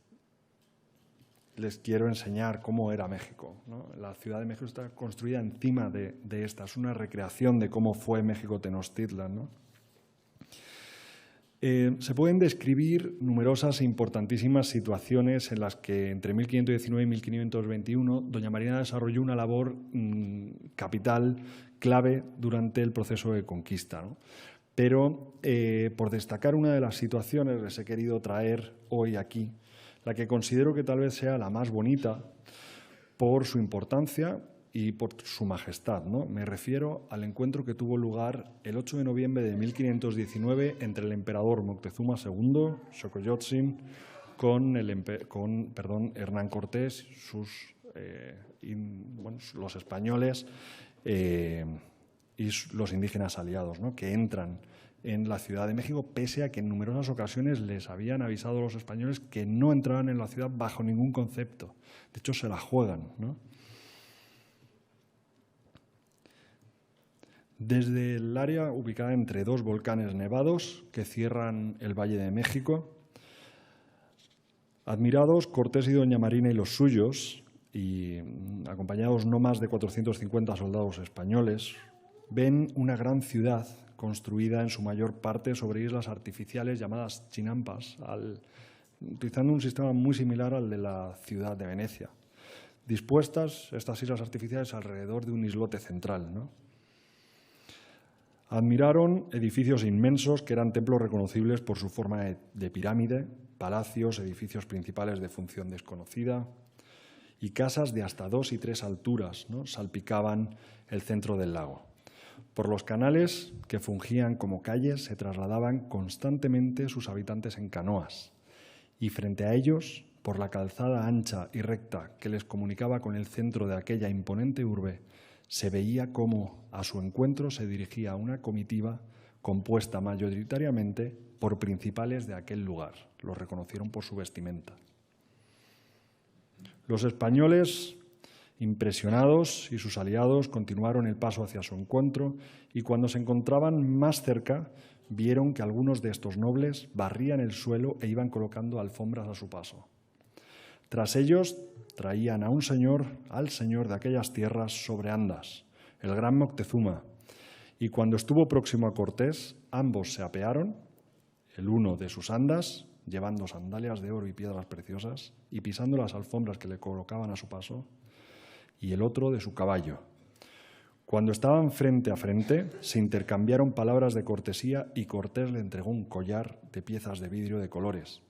quiero enseñar cómo era México, ¿no? La ciudad de México está construida encima de esta, es una recreación de cómo fue México Tenochtitlan, ¿no? Se pueden describir numerosas e importantísimas situaciones en las que entre 1519 y 1521 doña Marina desarrolló una labor capital, clave durante el proceso de conquista, ¿no? Pero por destacar una de las situaciones les he querido traer hoy aquí la que considero que tal vez sea la más bonita por su importancia y por su majestad, ¿no? Me refiero al encuentro que tuvo lugar el 8 de noviembre de 1519 entre el emperador Moctezuma II, Xocoyotzin, con Hernán Cortés, los españoles y los indígenas aliados, ¿no?, que entran en la Ciudad de México, pese a que en numerosas ocasiones les habían avisado a los españoles que no entraban en la ciudad bajo ningún concepto. De hecho, se la juegan, ¿no? Desde el área ubicada entre dos volcanes nevados que cierran el Valle de México, admirados, Cortés y doña Marina y los suyos, y acompañados no más de 450 soldados españoles, ven una gran ciudad construida en su mayor parte sobre islas artificiales llamadas chinampas, utilizando un sistema muy similar al de la ciudad de Venecia. Dispuestas estas islas artificiales alrededor de un islote central, ¿no? Admiraron edificios inmensos que eran templos reconocibles por su forma de pirámide, palacios, edificios principales de función desconocida y casas de hasta 2 y 3 alturas, ¿no?, salpicaban el centro del lago. Por los canales que fungían como calles se trasladaban constantemente sus habitantes en canoas y frente a ellos, por la calzada ancha y recta que les comunicaba con el centro de aquella imponente urbe, se veía cómo a su encuentro se dirigía una comitiva compuesta mayoritariamente por principales de aquel lugar. Los reconocieron por su vestimenta. Los españoles, impresionados, y sus aliados continuaron el paso hacia su encuentro y cuando se encontraban más cerca vieron que algunos de estos nobles barrían el suelo e iban colocando alfombras a su paso. Tras ellos traían a al señor de aquellas tierras sobre andas, el gran Moctezuma, y cuando estuvo próximo a Cortés, ambos se apearon, el uno de sus andas, llevando sandalias de oro y piedras preciosas, y pisando las alfombras que le colocaban a su paso, y el otro de su caballo. Cuando estaban frente a frente, se intercambiaron palabras de cortesía y Cortés le entregó un collar de piezas de vidrio de colores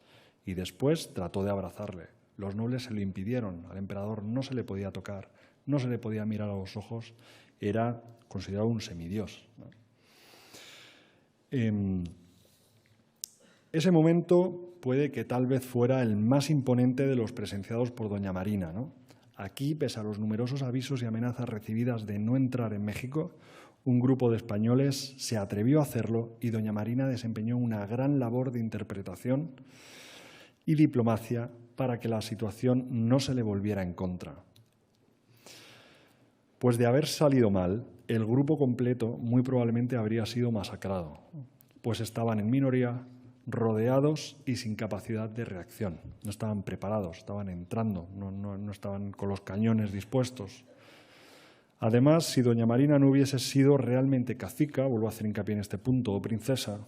y después trató de abrazarle. Los nobles se lo impidieron, al emperador no se le podía tocar, no se le podía mirar a los ojos, era considerado un semidios, ¿no? Ese momento puede que tal vez fuera el más imponente de los presenciados por doña Marina, ¿no? Aquí, pese a los numerosos avisos y amenazas recibidas de no entrar en México, un grupo de españoles se atrevió a hacerlo y doña Marina desempeñó una gran labor de interpretación y diplomacia para que la situación no se le volviera en contra. Pues de haber salido mal, el grupo completo muy probablemente habría sido masacrado, pues estaban en minoría, rodeados y sin capacidad de reacción. No estaban preparados, estaban entrando, no estaban con los cañones dispuestos. Además, si doña Marina no hubiese sido realmente cacica, vuelvo a hacer hincapié en este punto, o princesa,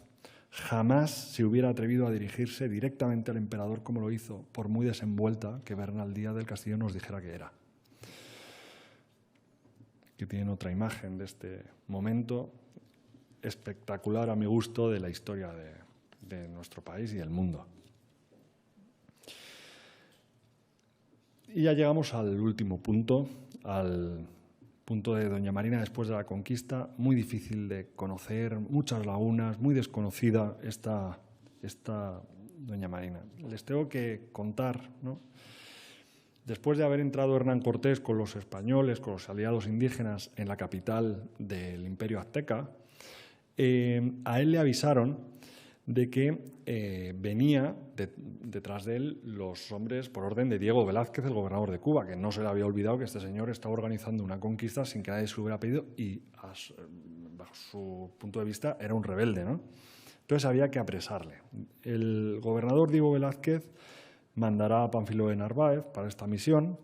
jamás se hubiera atrevido a dirigirse directamente al emperador como lo hizo, por muy desenvuelta que Bernal Díaz del Castillo nos dijera que era. Aquí tienen otra imagen de este momento espectacular a mi gusto de la historia de nuestro país y del mundo. Y ya llegamos al último punto, al punto de doña Marina después de la conquista, muy difícil de conocer, muchas lagunas, muy desconocida esta doña Marina. Les tengo que contar, ¿no? Después de haber entrado Hernán Cortés con los españoles, con los aliados indígenas en la capital del Imperio Azteca, a él le avisaron de que venía detrás de él los hombres por orden de Diego Velázquez, el gobernador de Cuba, que no se le había olvidado que este señor estaba organizando una conquista sin que nadie se lo hubiera pedido y, bajo su punto de vista, era un rebelde, ¿no? Entonces había que apresarle. El gobernador Diego Velázquez mandará a Pánfilo de Narváez para esta misión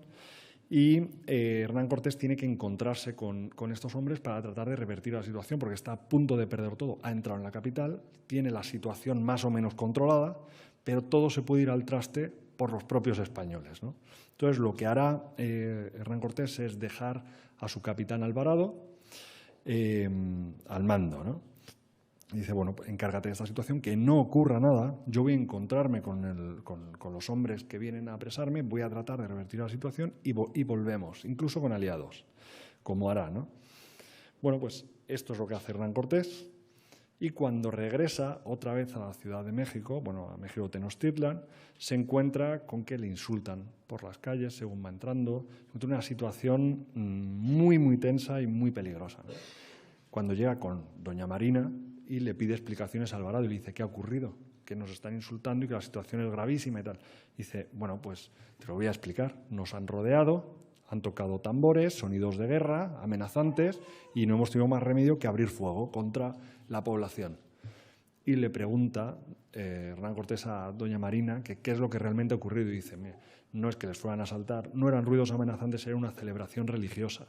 y Hernán Cortés tiene que encontrarse con estos hombres para tratar de revertir la situación, porque está a punto de perder todo. Ha entrado en la capital, tiene la situación más o menos controlada, pero todo se puede ir al traste por los propios españoles, ¿no? Entonces, lo que hará Hernán Cortés es dejar a su capitán Alvarado al mando, ¿no? Dice, bueno, encárgate de esta situación, que no ocurra nada, yo voy a encontrarme con los hombres que vienen a apresarme, voy a tratar de revertir la situación y volvemos, incluso con aliados, como hará, ¿no? Bueno, pues esto es lo que hace Hernán Cortés y cuando regresa otra vez a la Ciudad de México, bueno, a México Tenochtitlan, se encuentra con que le insultan por las calles según va entrando, encuentra una situación muy, muy tensa y muy peligrosa, ¿no? Cuando llega con doña Marina y le pide explicaciones a Alvarado y le dice, ¿qué ha ocurrido? Que nos están insultando y que la situación es gravísima y tal. Dice, bueno, pues te lo voy a explicar. Nos han rodeado, han tocado tambores, sonidos de guerra, amenazantes, y no hemos tenido más remedio que abrir fuego contra la población. Y le pregunta Hernán Cortés a doña Marina que qué es lo que realmente ha ocurrido. Y dice, no es que les fueran a asaltar, no eran ruidos amenazantes, era una celebración religiosa.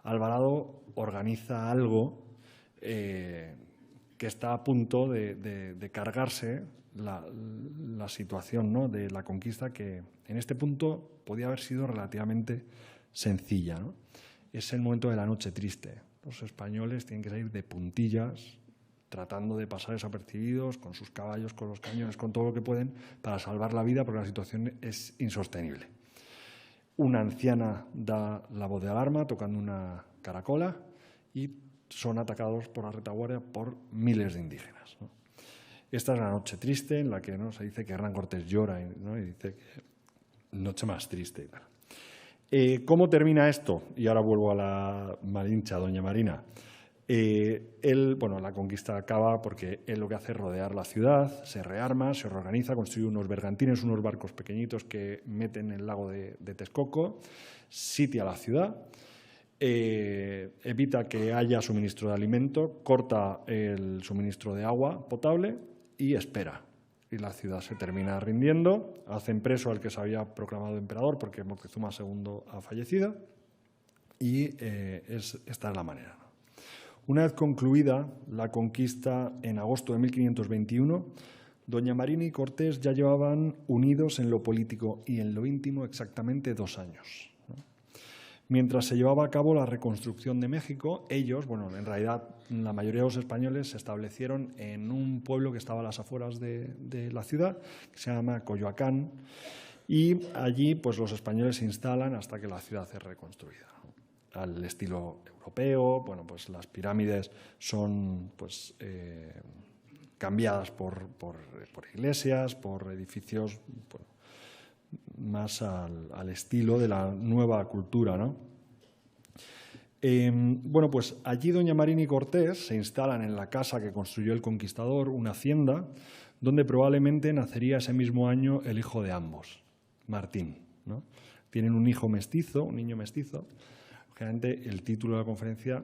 Alvarado organiza algo que está a punto de cargarse la situación, ¿no?, de la conquista, que en este punto podía haber sido relativamente sencilla, ¿no? Es el momento de la noche triste. Los españoles tienen que salir de puntillas, tratando de pasar desapercibidos, con sus caballos, con los cañones, con todo lo que pueden, para salvar la vida, porque la situación es insostenible. Una anciana da la voz de alarma tocando una caracola y son atacados por la retaguardia por miles de indígenas, ¿no? Esta es la noche triste en la que, ¿no?, se dice que Hernán Cortés llora, ¿no?, y dice que noche más triste y tal. ¿Cómo termina esto? Y ahora vuelvo a la Malincha, doña Marina. La conquista acaba porque él lo que hace es rodear la ciudad, se rearma, se reorganiza, construye unos bergantines, unos barcos pequeñitos que meten en el lago de Texcoco, sitia la ciudad, evita que haya suministro de alimento, corta el suministro de agua potable y espera. Y la ciudad se termina rindiendo, hacen preso al que se había proclamado emperador porque Moctezuma II ha fallecido y esta es la manera. Una vez concluida la conquista en agosto de 1521, doña Marina y Cortés ya llevaban unidos en lo político y en lo íntimo exactamente 2 años, ¿no? Mientras se llevaba a cabo la reconstrucción de México, ellos, bueno, en realidad la mayoría de los españoles se establecieron en un pueblo que estaba a las afueras de la ciudad, que se llama Coyoacán, y allí pues los españoles se instalan hasta que la ciudad es reconstruida, ¿no? Al estilo europeo. Bueno, pues las pirámides son pues, cambiadas por iglesias, por edificios, bueno, más al estilo de la nueva cultura, ¿no? Bueno, pues allí doña Marina y Cortés se instalan en la casa que construyó el conquistador, una hacienda, donde probablemente nacería ese mismo año el hijo de ambos, Martín, ¿no? Tienen un hijo mestizo, un niño mestizo. Generalmente el título de la conferencia,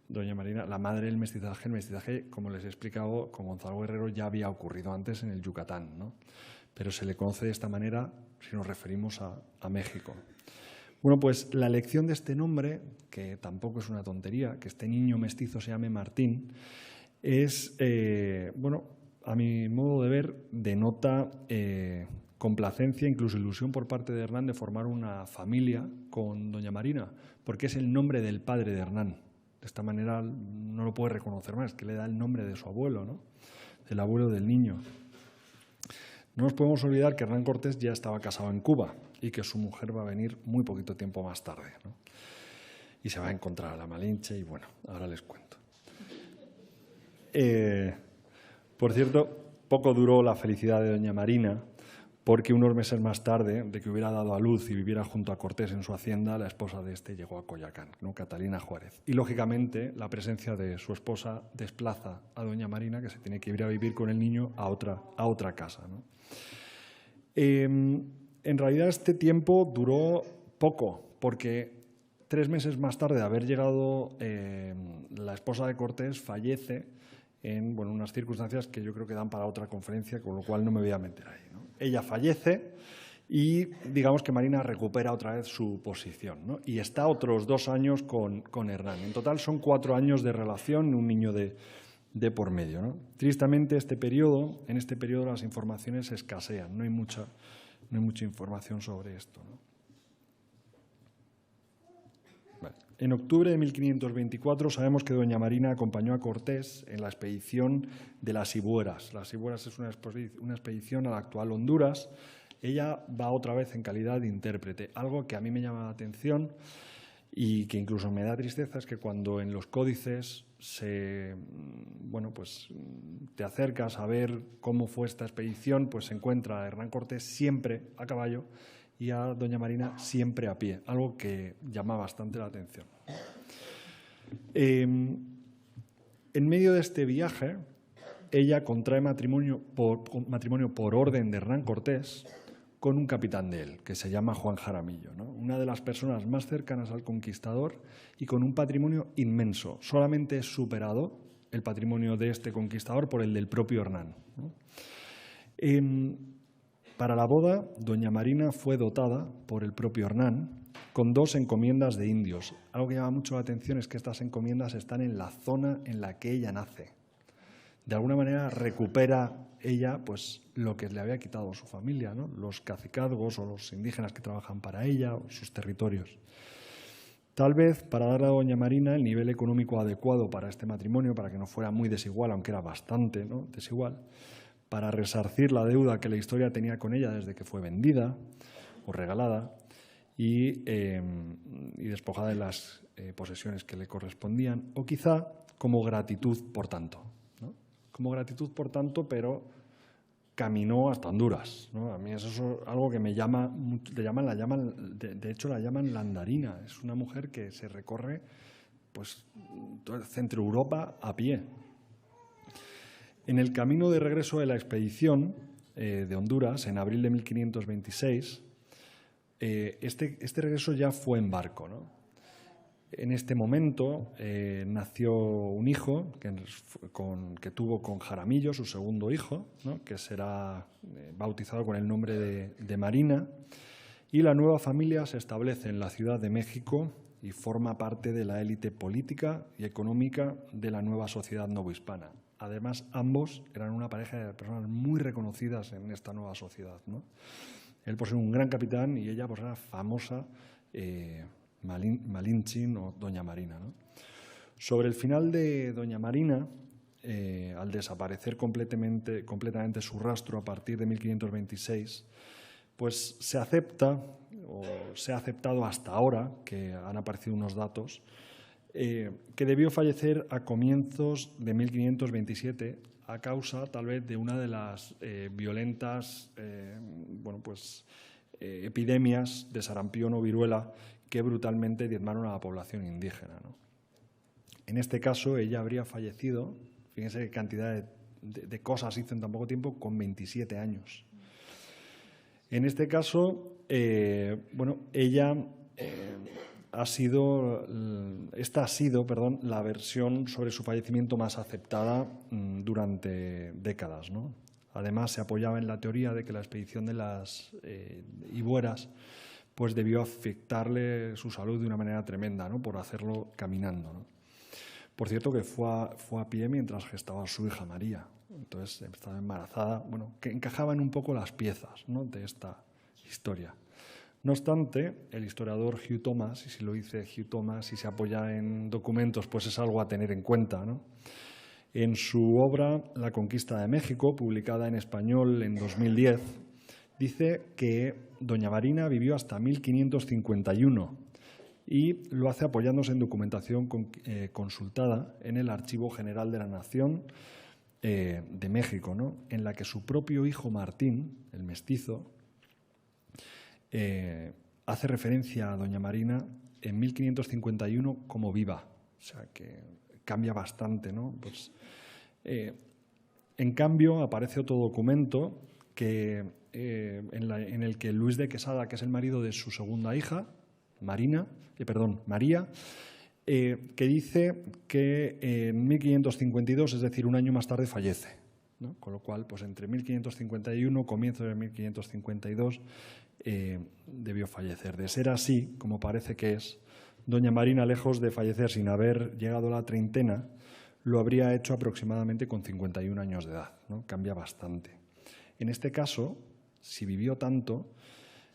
doña Marina, la madre del mestizaje. El mestizaje, como les he explicado, con Gonzalo Guerrero ya había ocurrido antes en el Yucatán, ¿no? Pero se le conoce de esta manera si nos referimos a México. Bueno, pues la elección de este nombre, que tampoco es una tontería, que este niño mestizo se llame Martín, es, bueno, a mi modo de ver, denota complacencia, incluso ilusión por parte de Hernán de formar una familia con doña Marina, porque es el nombre del padre de Hernán. De esta manera no lo puede reconocer más, que le da el nombre de su abuelo, ¿no? Del abuelo del niño. No nos podemos olvidar que Hernán Cortés ya estaba casado en Cuba y que su mujer va a venir muy poquito tiempo más tarde, ¿no? Y se va a encontrar a la Malinche y, bueno, ahora les cuento. Por cierto, poco duró la felicidad de doña Marina, porque unos meses más tarde de que hubiera dado a luz y viviera junto a Cortés en su hacienda, la esposa de este llegó a Coyoacán, ¿no? Catalina Juárez. Y, lógicamente, la presencia de su esposa desplaza a doña Marina, que se tiene que ir a vivir con el niño a otra casa, ¿no? En realidad este tiempo duró poco, porque 3 meses más tarde de haber llegado, la esposa de Cortés fallece en, bueno, unas circunstancias que yo creo que dan para otra conferencia, con lo cual no me voy a meter ahí, ¿no? Ella fallece y digamos que Marina recupera otra vez su posición, ¿no? Y está otros 2 años con Hernán. En total son 4 años de relación, un niño de por medio, ¿no? Tristemente, en este periodo las informaciones escasean, no hay mucha información sobre esto, ¿no? Vale. En octubre de 1524 sabemos que doña Marina acompañó a Cortés en la expedición de las Ibueras. Las Ibueras es una expedición a la actual Honduras. Ella va otra vez en calidad de intérprete. Algo que a mí me llama la atención y que incluso me da tristeza es que cuando en los códices bueno, pues te acercas a ver cómo fue esta expedición, pues se encuentra a Hernán Cortés siempre a caballo y a doña Marina siempre a pie, algo que llama bastante la atención. En medio de este viaje, ella contrae matrimonio por orden de Hernán Cortés con un capitán de él, que se llama Juan Jaramillo, ¿no? Una de las personas más cercanas al conquistador y con un patrimonio inmenso. Solamente es superado el patrimonio de este conquistador por el del propio Hernán, ¿no? Para la boda, doña Marina fue dotada por el propio Hernán con 2 encomiendas de indios. Algo que llama mucho la atención es que estas encomiendas están en la zona en la que ella nace. De alguna manera recupera ella pues, lo que le había quitado su familia, ¿no? Los cacicazgos o los indígenas que trabajan para ella, o sus territorios. Tal vez para darle a doña Marina el nivel económico adecuado para este matrimonio, para que no fuera muy desigual, aunque era bastante, ¿no?, desigual, para resarcir la deuda que la historia tenía con ella desde que fue vendida o regalada y despojada de las posesiones que le correspondían, o quizá como gratitud por tanto, ¿no? Como gratitud por tanto, pero caminó hasta Honduras, ¿no? A mí eso es algo que me llama, de hecho la llaman la andarina. Es una mujer que se recorre pues, todo Centro Europa a pie. En el camino de regreso de la expedición de Honduras, en abril de 1526, este regreso ya fue en barco, ¿no? En este momento nació un hijo que tuvo con Jaramillo, su segundo hijo, ¿no?, que será bautizado con el nombre de Marina, y la nueva familia se establece en la Ciudad de México y forma parte de la élite política y económica de la nueva sociedad novohispana. Además, ambos eran una pareja de personas muy reconocidas en esta nueva sociedad, ¿no? Él por ser un gran capitán y ella por ser famosa Malinche o Doña Marina, ¿no? Sobre el final de Doña Marina, al desaparecer completamente su rastro a partir de 1526, pues se acepta, o se ha aceptado hasta ahora, que han aparecido unos datos, que debió fallecer a comienzos de 1527 a causa tal vez de una de las violentas epidemias de sarampión o viruela que brutalmente diezmaron a la población indígena, ¿no? En este caso, ella habría fallecido, fíjense qué cantidad de cosas hizo en tan poco tiempo, con 27 años. En este caso, ella ha sido la versión sobre su fallecimiento más aceptada durante décadas, ¿no? Además, se apoyaba en la teoría de que la expedición de las Ibueras pues debió afectarle su salud de una manera tremenda, ¿no? Por hacerlo caminando, ¿no? Por cierto, que fue a pie mientras gestaba a su hija María. Entonces, estaba embarazada, que encajaban un poco las piezas, ¿no? De esta historia. No obstante, el historiador Hugh Thomas, y si lo dice Hugh Thomas y se apoya en documentos, pues es algo a tener en cuenta, ¿no? En su obra La conquista de México, publicada en español en 2010, dice que Doña Marina vivió hasta 1551 y lo hace apoyándose en documentación consultada en el Archivo General de la Nación de México, ¿no? En la que su propio hijo Martín, el mestizo, hace referencia a Doña Marina en 1551 como viva. O sea, que cambia bastante, ¿no? Pues, en cambio, aparece otro documento en el que Luis de Quesada, que es el marido de su segunda hija, María, que dice que en 1552, es decir, un año más tarde, fallece, ¿no? Con lo cual, pues entre 1551, comienzo de 1552, debió fallecer. De ser así, como parece que es, Doña Marina, lejos de fallecer sin haber llegado a la treintena, lo habría hecho aproximadamente con 51 años de edad, ¿no? Cambia bastante. En este caso, si vivió tanto,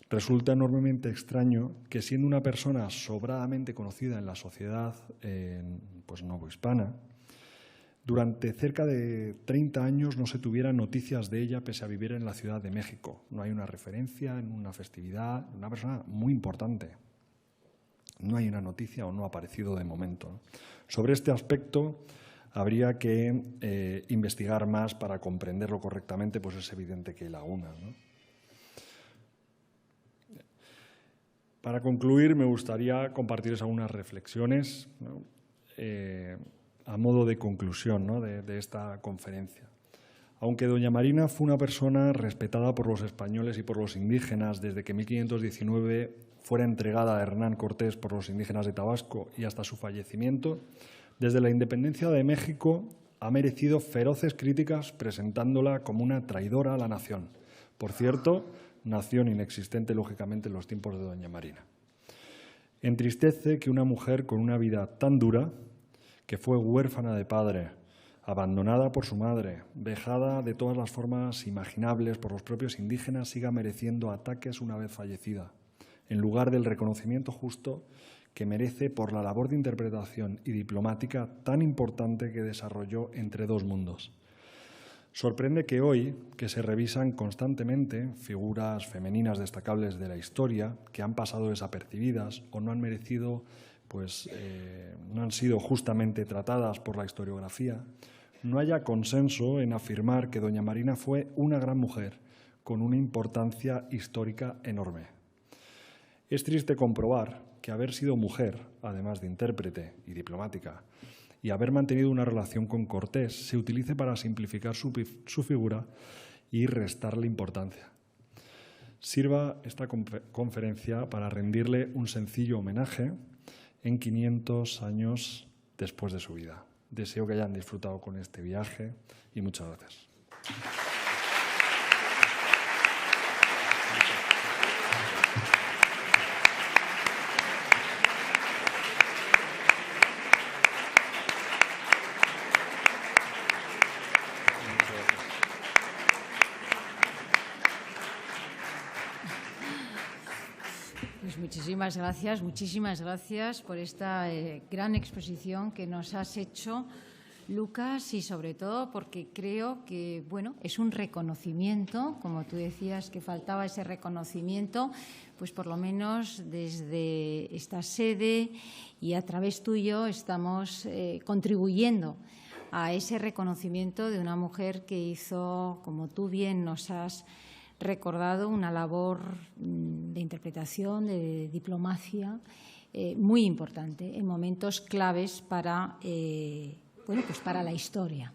resulta enormemente extraño que, siendo una persona sobradamente conocida en la sociedad pues novohispana, durante cerca de 30 años no se tuviera noticias de ella pese a vivir en la Ciudad de México. No hay una referencia en una festividad, una persona muy importante. No hay una noticia o no ha aparecido de momento, ¿no? Sobre este aspecto habría que investigar más para comprenderlo correctamente, pues es evidente que hay lagunas, ¿no? Para concluir, me gustaría compartirles algunas reflexiones, ¿no? A modo de conclusión, ¿no? de esta conferencia. Aunque Doña Marina fue una persona respetada por los españoles y por los indígenas desde que en 1519 fuera entregada a Hernán Cortés por los indígenas de Tabasco y hasta su fallecimiento, desde la independencia de México ha merecido feroces críticas presentándola como una traidora a la nación. Por cierto, nación inexistente, lógicamente, en los tiempos de Doña Marina. Entristece que una mujer con una vida tan dura, que fue huérfana de padre, abandonada por su madre, vejada de todas las formas imaginables por los propios indígenas, siga mereciendo ataques una vez fallecida, en lugar del reconocimiento justo que merece por la labor de interpretación y diplomática tan importante que desarrolló entre dos mundos. Sorprende que hoy, que se revisan constantemente figuras femeninas destacables de la historia que han pasado desapercibidas o no han merecido, no han sido justamente tratadas por la historiografía, no haya consenso en afirmar que Doña Marina fue una gran mujer con una importancia histórica enorme. Es triste comprobar que haber sido mujer, además de intérprete y diplomática, y haber mantenido una relación con Cortés se utilice para simplificar su figura y restarle importancia. Sirva esta conferencia para rendirle un sencillo homenaje en 500 años después de su vida. Deseo que hayan disfrutado con este viaje y muchas gracias. Pues muchísimas gracias por esta gran exposición que nos has hecho, Lucas, y sobre todo porque creo que, bueno, es un reconocimiento, como tú decías que faltaba ese reconocimiento, pues por lo menos desde esta sede y a través tuyo estamos contribuyendo a ese reconocimiento de una mujer que hizo, como tú bien nos has recordado, una labor de interpretación, de diplomacia muy importante en momentos claves para, pues para la historia.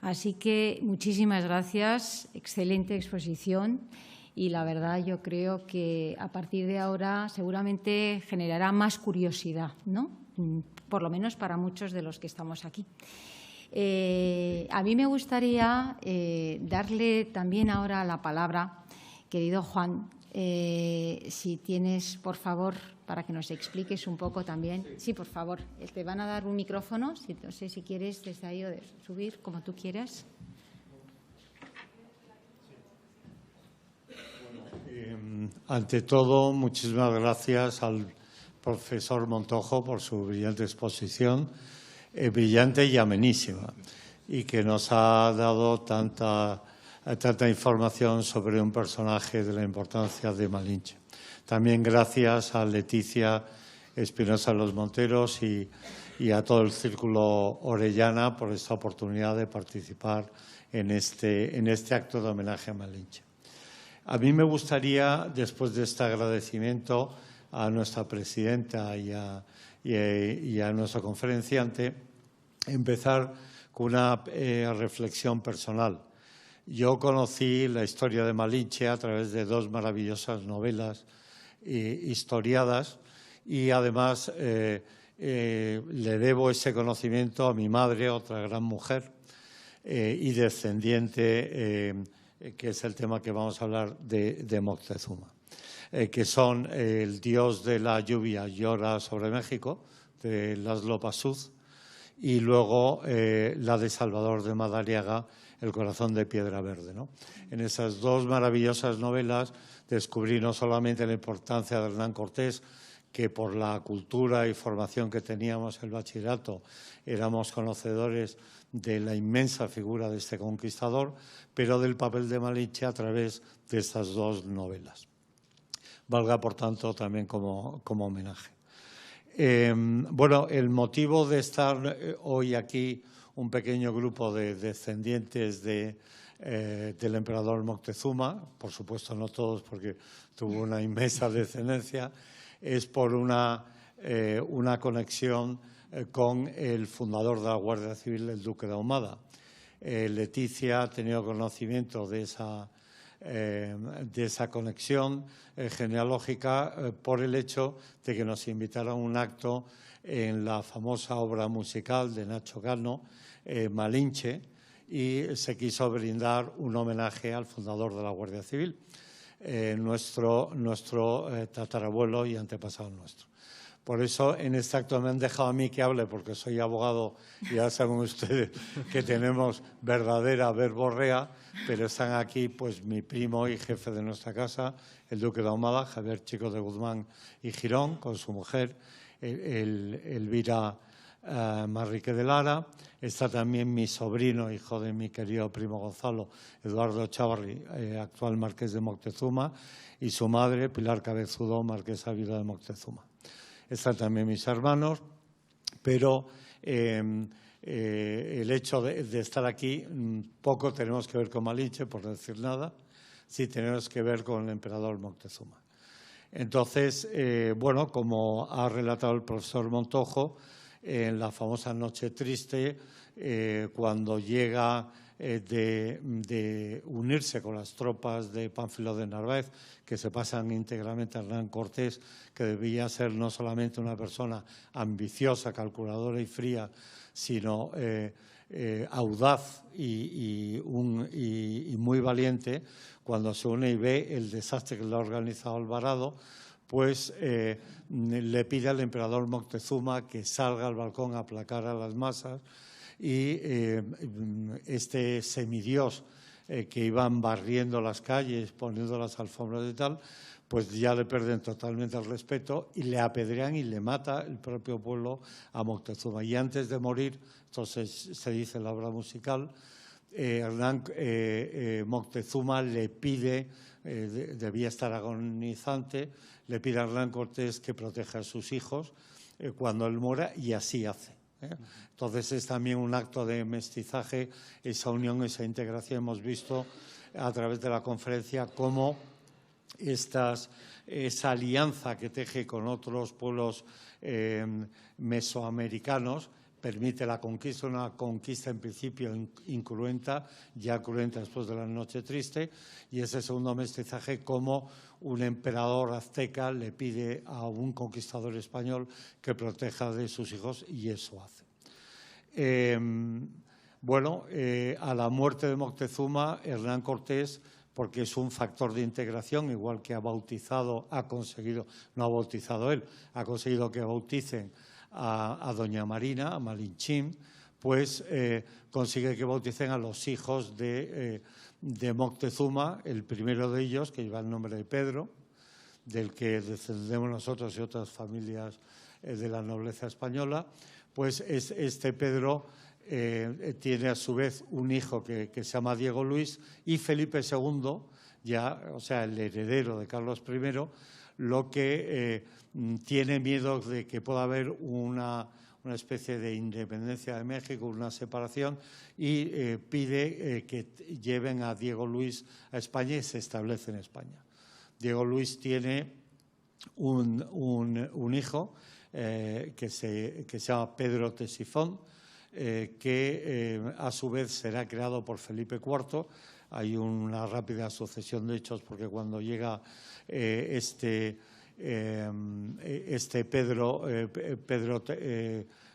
Así que muchísimas gracias, excelente exposición y la verdad yo creo que a partir de ahora seguramente generará más curiosidad, ¿no? Por lo menos para muchos de los que estamos aquí. A mí me gustaría darle también ahora la palabra, querido Juan, si tienes, por favor, para que nos expliques un poco también. Sí, por favor, te van a dar un micrófono, no sé si quieres desde ahí o subir, como tú quieras. Ante todo, muchísimas gracias al profesor Montojo por su brillante exposición. Brillante y amenísima, y que nos ha dado tanta información sobre un personaje de la importancia de Malinche. También gracias a Leticia Espinosa Los Monteros y a todo el Círculo Orellana por esta oportunidad de participar en este acto de homenaje a Malinche. A mí me gustaría, después de este agradecimiento a nuestra presidenta y a nuestro conferenciante, empezar con una reflexión personal. Yo conocí la historia de Malinche a través de dos maravillosas novelas historiadas y además le debo ese conocimiento a mi madre, otra gran mujer y descendiente, que es el tema que vamos a hablar de Moctezuma. Que son el dios de la lluvia llora sobre México, de Laszlo Pasuz, y luego la de Salvador de Madariaga, El corazón de piedra verde, ¿no? En esas dos maravillosas novelas descubrí no solamente la importancia de Hernán Cortés, que por la cultura y formación que teníamos en el bachillerato éramos conocedores de la inmensa figura de este conquistador, pero del papel de Malinche a través de estas dos novelas. Valga, por tanto, también como homenaje. Bueno, el motivo de estar hoy aquí, un pequeño grupo de descendientes del emperador Moctezuma, por supuesto no todos porque tuvo una inmensa descendencia, es por una conexión con el fundador de la Guardia Civil, el duque de Ahumada. Leticia ha tenido conocimiento de esa conexión genealógica por el hecho de que nos invitaron a un acto en la famosa obra musical de Nacho Cano, Malinche, y se quiso brindar un homenaje al fundador de la Guardia Civil, nuestro tatarabuelo y antepasado nuestro. Por eso en este acto me han dejado a mí que hable, porque soy abogado y ya saben ustedes que tenemos verdadera verborrea, pero están aquí pues mi primo y jefe de nuestra casa, el duque de Ahumada, Javier Chico de Guzmán y Girón, con su mujer, Elvira Marrique de Lara. Está también mi sobrino, hijo de mi querido primo Gonzalo, Eduardo Chávarri, actual marqués de Moctezuma, y su madre, Pilar Cabezudo, marquesa viuda de Moctezuma. Están también mis hermanos, pero el hecho de estar aquí poco tenemos que ver con Malinche, por no decir nada, sí tenemos que ver con el emperador Moctezuma. Entonces, bueno, como ha relatado el profesor Montojo, en la famosa Noche Triste, cuando llega de unirse con las tropas de Pánfilo de Narváez, que se pasan íntegramente a Hernán Cortés, que debía ser no solamente una persona ambiciosa, calculadora y fría, sino audaz y muy valiente. Cuando se une y ve el desastre que le ha organizado Alvarado, pues le pide al emperador Moctezuma que salga al balcón a aplacar a las masas, y este semidios que iban barriendo las calles, poniendo las alfombras y tal, pues ya le pierden totalmente el respeto y le apedrean y le mata el propio pueblo a Moctezuma. Y antes de morir, entonces se dice en la obra musical, Moctezuma le pide, debía estar agonizante, le pide a Hernán Cortés que proteja a sus hijos cuando él muera, y así hace. Entonces es también un acto de mestizaje, esa unión, esa integración. Hemos visto a través de la conferencia cómo esa alianza que teje con otros pueblos mesoamericanos permite la conquista, una conquista en principio incruenta, ya cruenta después de la Noche Triste, y ese segundo mestizaje como un emperador azteca le pide a un conquistador español que proteja de sus hijos, y eso hace. A la muerte de Moctezuma, Hernán Cortés, porque es un factor de integración, igual que ha conseguido, no ha bautizado él, ha conseguido que bauticen a doña Marina, a Malinchín, pues consigue que bauticen a los hijos de Moctezuma, el primero de ellos, que lleva el nombre de Pedro, del que descendemos nosotros y otras familias de la nobleza española. Pues este Pedro tiene a su vez un hijo que se llama Diego Luis, y Felipe II, el heredero de Carlos I, lo que tiene miedo de que pueda haber una especie de independencia de México, una separación, y pide que lleven a Diego Luis a España y se establece en España. Diego Luis tiene un hijo que se llama Pedro Ctesifón, que a su vez será creado por Felipe IV. Hay una rápida sucesión de hechos, porque cuando llega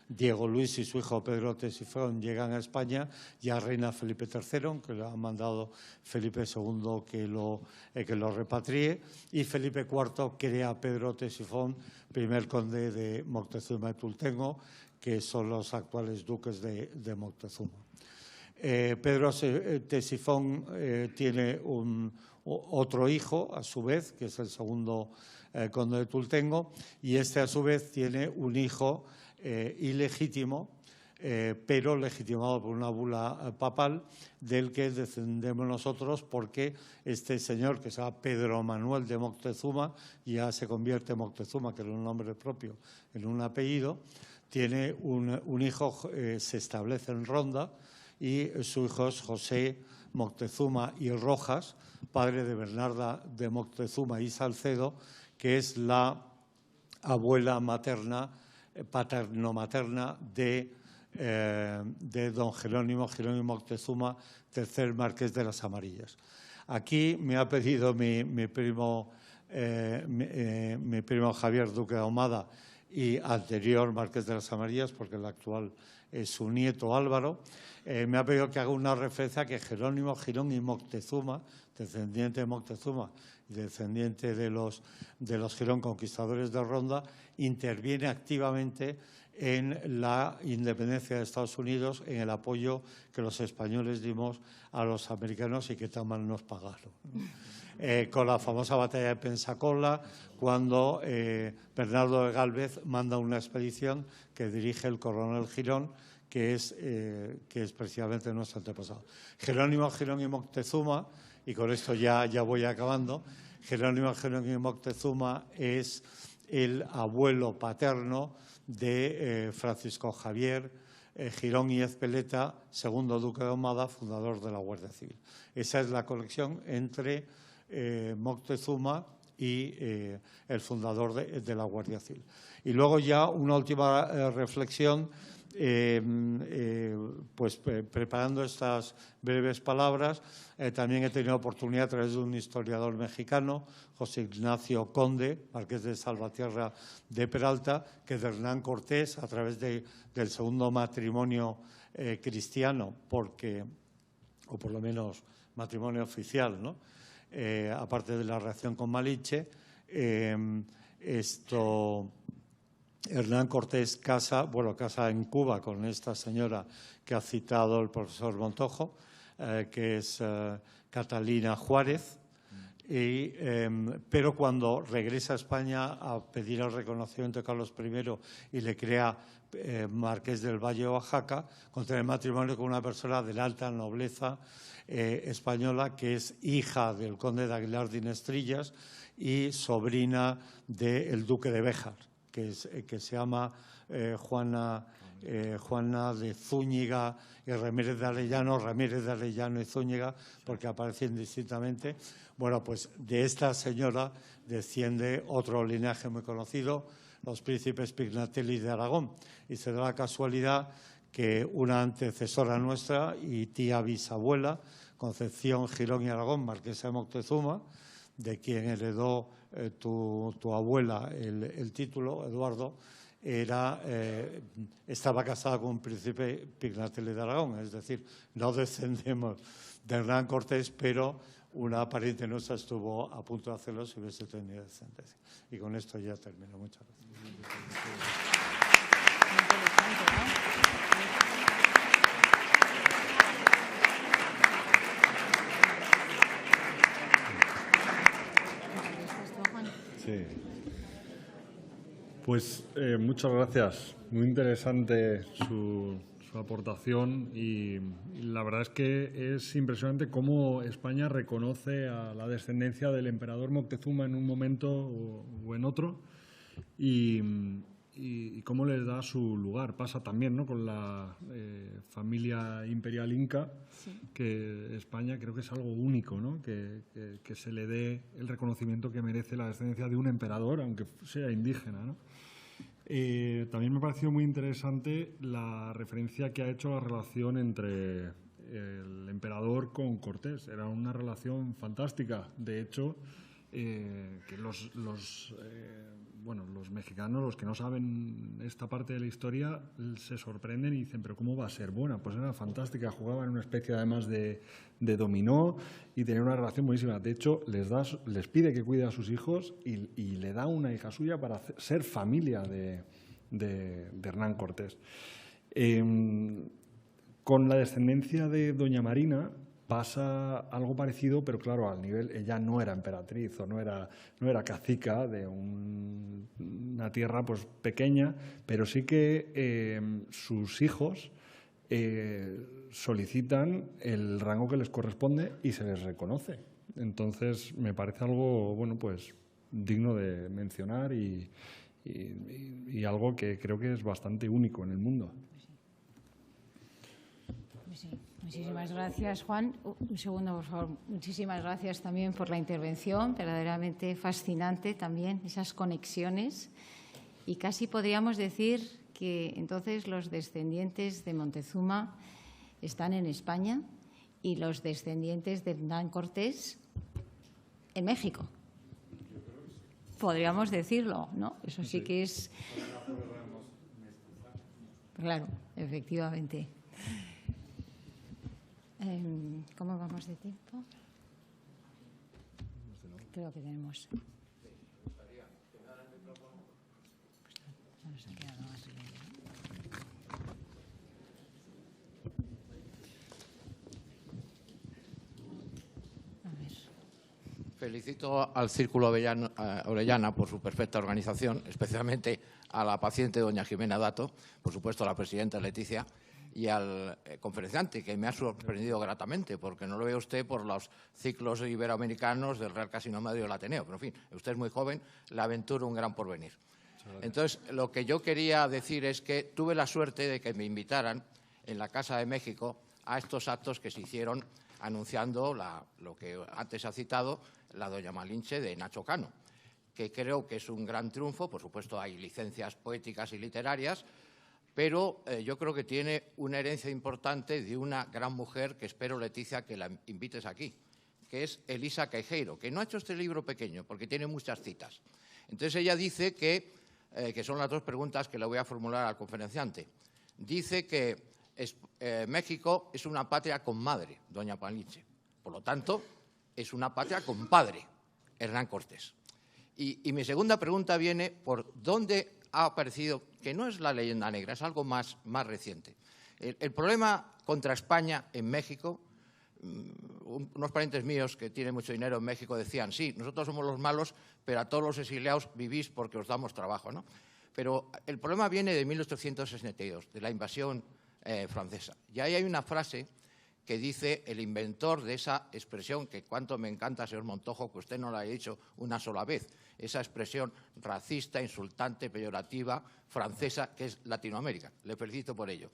Diego Luis y su hijo Pedro Ctesifón llegan a España, ya reina Felipe III, que le ha mandado Felipe II que lo repatrie, y Felipe IV crea a Pedro Ctesifón primer conde de Moctezuma y Tultengo, que son los actuales duques de Moctezuma. Pedro Ctesifón tiene otro hijo, a su vez, que es el segundo conde de Tultengo, y este a su vez tiene un hijo ilegítimo, pero legitimado por una bula papal, del que descendemos nosotros, porque este señor, que se llama Pedro Manuel de Moctezuma, ya se convierte en Moctezuma, que era un nombre propio, en un apellido, tiene un hijo, se establece en Ronda, y su hijo es José Moctezuma y Rojas, padre de Bernarda de Moctezuma y Salcedo, que es la abuela paterno-materna de don Jerónimo Moctezuma, tercer marqués de las Amarillas. Aquí me ha pedido mi primo Javier, duque de Ahumada, y anterior marqués de las Amarillas, porque el actual es su nieto Álvaro, me ha pedido que haga una referencia a que Jerónimo Girón y Moctezuma, descendiente de Moctezuma y descendiente de los Girón, conquistadores de Ronda, interviene activamente en la independencia de Estados Unidos, en el apoyo que los españoles dimos a los americanos y que tan mal nos pagaron. Con la famosa batalla de Pensacola, cuando Bernardo de Gálvez manda una expedición que dirige el coronel Girón, que es precisamente nuestro antepasado. Jerónimo Girón y Moctezuma, y con esto ya voy acabando, Jerónimo Girón y Moctezuma es el abuelo paterno de Francisco Javier Girón y Ezpeleta, segundo duque de Ahumada, fundador de la Guardia Civil. Esa es la conexión entre Moctezuma y el fundador de la Guardia Civil. Y luego ya una última reflexión, preparando estas breves palabras, también he tenido oportunidad a través de un historiador mexicano, José Ignacio Conde, marqués de Salvatierra de Peralta, que de Hernán Cortés, a través del segundo matrimonio cristiano, o por lo menos matrimonio oficial, ¿no? Aparte de la relación con Malinche, Hernán Cortés casa en Cuba con esta señora que ha citado el profesor Montojo, que es Catalina Juárez. Pero cuando regresa a España a pedir el reconocimiento de Carlos I y le crea marqués del Valle de Oaxaca, contrae matrimonio con una persona de la alta nobleza española que es hija del conde de Aguilar de Inestrillas y sobrina del duque de Béjar, que se llama Juana de Zúñiga y Ramírez de Arellano y Zúñiga, porque aparecen distintamente. Bueno, pues de esta señora desciende otro linaje muy conocido, los príncipes Pignatelli de Aragón. Y se da la casualidad que una antecesora nuestra y tía bisabuela, Concepción Girón y Aragón, marquesa de Moctezuma, de quien heredó tu abuela el título, Eduardo, estaba casada con un príncipe Pignatelli de Aragón. Es decir, no descendemos de Hernán Cortés, pero una pariente nuestra estuvo a punto de hacerlo si hubiese tenido descendencia. Y con esto ya termino. Muchas gracias. Sí. Pues muchas gracias. Muy interesante su aportación y la verdad es que es impresionante cómo España reconoce a la descendencia del emperador Moctezuma en un momento o en otro y cómo les da su lugar. Pasa también, ¿no?, con la familia imperial inca, sí, que España creo que es algo único, ¿no?, que se le dé el reconocimiento que merece la descendencia de un emperador, aunque sea indígena, ¿no? También me ha parecido muy interesante la referencia que ha hecho a la relación entre el emperador con Cortés. Era una relación fantástica. De hecho, que los mexicanos, los que no saben esta parte de la historia, se sorprenden y dicen, ¿pero cómo va a ser buena? Pues era fantástica. Jugaban una especie además de dominó y tenían una relación buenísima. De hecho, les pide que cuide a sus hijos y le da una hija suya para ser familia de Hernán Cortés. Con la descendencia de doña Marina pasa algo parecido, pero claro, al nivel, ella no era emperatriz o no era cacica de una tierra pues pequeña, pero sí que sus hijos solicitan el rango que les corresponde y se les reconoce. Entonces, me parece algo, bueno, pues digno de mencionar y algo que creo que es bastante único en el mundo. Sí. Muchísimas gracias, Juan. Un segundo, por favor. Muchísimas gracias también por la intervención, verdaderamente fascinante también, esas conexiones. Y casi podríamos decir que entonces los descendientes de Montezuma están en España y los descendientes de Hernán Cortés en México. Podríamos decirlo, ¿no? Eso sí que es... Claro, efectivamente. ¿Cómo vamos de tiempo? Creo que tenemos. Nos ha quedado más. A ver. Felicito al Círculo Orellana por su perfecta organización, especialmente a la paciente doña Jimena Dato, por supuesto a la presidenta Leticia, y al conferenciante, que me ha sorprendido gratamente, porque no lo ve usted por los ciclos iberoamericanos del Real Casino Madrid o del Ateneo. Pero, en fin, usted es muy joven, la aventura un gran porvenir. Entonces, lo que yo quería decir es que tuve la suerte de que me invitaran en la Casa de México a estos actos que se hicieron anunciando lo que antes ha citado, la doña Malinche de Nacho Cano, que creo que es un gran triunfo. Por supuesto, hay licencias poéticas y literarias, pero yo creo que tiene una herencia importante de una gran mujer que espero, Leticia, que la invites aquí, que es Elisa Queijeiro, que no ha hecho este libro pequeño porque tiene muchas citas. Entonces ella dice que son las dos preguntas que le voy a formular al conferenciante. Dice que México es una patria con madre, doña Malinche. Por lo tanto, es una patria con padre, Hernán Cortés. Y mi segunda pregunta viene por dónde ha aparecido, que no es la leyenda negra, es algo más reciente. El problema contra España en México unos parientes míos que tienen mucho dinero en México decían, sí, nosotros somos los malos, pero a todos los exiliados vivís porque os damos trabajo, ¿no? Pero el problema viene de 1862, de la invasión francesa. Y ahí hay una frase que dice el inventor de esa expresión, que cuánto me encanta, señor Montojo, que usted no la haya dicho una sola vez, esa expresión racista, insultante, peyorativa, francesa, que es Latinoamérica. Le felicito por ello.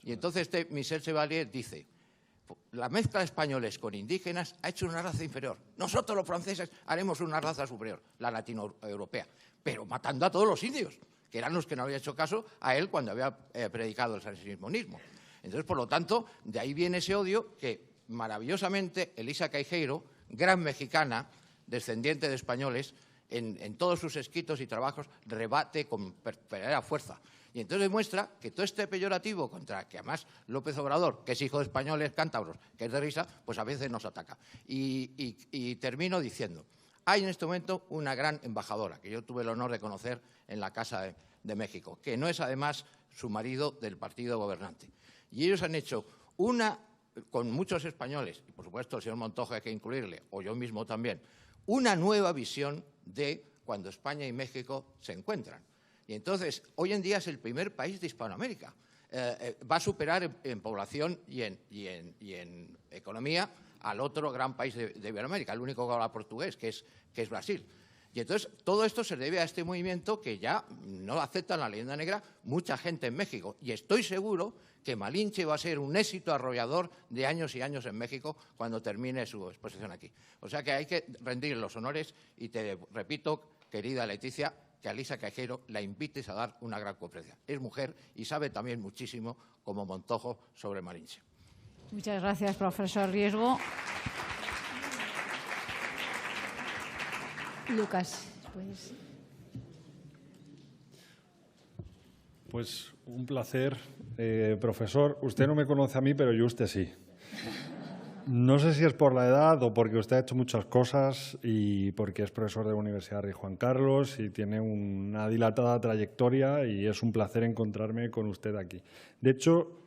Y entonces Michel Chevalier dice, la mezcla de españoles con indígenas ha hecho una raza inferior. Nosotros los franceses haremos una raza superior, la latinoeuropea, pero matando a todos los indios, que eran los que no habían hecho caso a él cuando había predicado el sansimismonismo. Entonces, por lo tanto, de ahí viene ese odio que maravillosamente Elisa Caijeiro, gran mexicana, descendiente de españoles, en todos sus escritos y trabajos rebate con verdadera fuerza. Y entonces demuestra que todo este peyorativo contra que además López Obrador, que es hijo de españoles cántabros, que es de risa, pues a veces nos ataca. Y termino diciendo, hay en este momento una gran embajadora, que yo tuve el honor de conocer en la Casa de México, que no es además su marido del partido gobernante. Y ellos han hecho con muchos españoles, y por supuesto el señor Montojo hay que incluirle, o yo mismo también, una nueva visión de cuando España y México se encuentran. Y entonces, hoy en día es el primer país de Hispanoamérica. Va a superar en población y en economía al otro gran país de Iberoamérica, el único que habla portugués, que es Brasil. Y entonces, todo esto se debe a este movimiento que ya no acepta la leyenda negra mucha gente en México. Y estoy seguro que Malinche va a ser un éxito arrollador de años y años en México cuando termine su exposición aquí. O sea que hay que rendir los honores y te repito, querida Leticia, que a Elisa Caijeiro la invites a dar una gran conferencia. Es mujer y sabe también muchísimo, como Montojo, sobre Malinche. Muchas gracias, profesor Riesgo. Lucas, pues. Pues un placer, profesor. Usted no me conoce a mí, pero yo usted sí. No sé si es por la edad o porque usted ha hecho muchas cosas y porque es profesor de la Universidad Rey Juan Carlos y tiene una dilatada trayectoria y es un placer encontrarme con usted aquí. De hecho,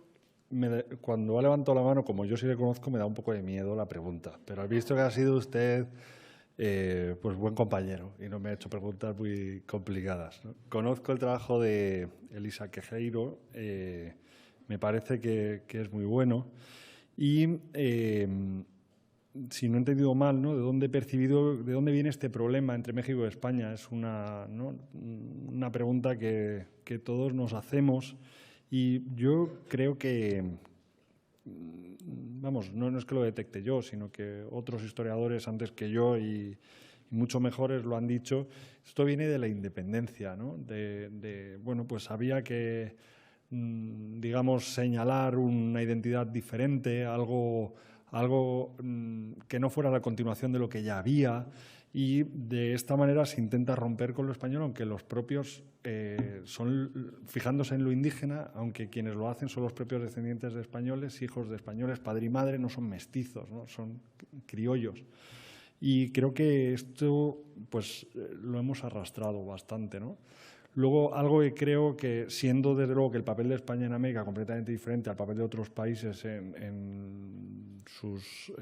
cuando ha levantado la mano, como yo sí le conozco, me da un poco de miedo la pregunta. Pero he visto que ha sido usted pues buen compañero y no me ha hecho preguntas muy complicadas, ¿no? Conozco el trabajo de Elisa Caijeiro, me parece que es muy bueno. Y si no he entendido mal, ¿no?, de dónde viene este problema entre México y España. Es una pregunta que todos nos hacemos y yo creo que, vamos, no es que lo detecte yo, sino que otros historiadores antes que yo y mucho mejores lo han dicho. Esto viene de la independencia, ¿no? Bueno, pues había que, digamos, señalar una identidad diferente, algo que no fuera la continuación de lo que ya había, y de esta manera se intenta romper con lo español, aunque los propios son fijándose en lo indígena, aunque quienes lo hacen son los propios descendientes de españoles, hijos de españoles, padre y madre, no son mestizos, ¿no? Son criollos. Y creo que esto pues lo hemos arrastrado bastante, ¿no? Luego, algo que creo que, siendo desde luego que el papel de España en América completamente diferente al papel de otros países en sus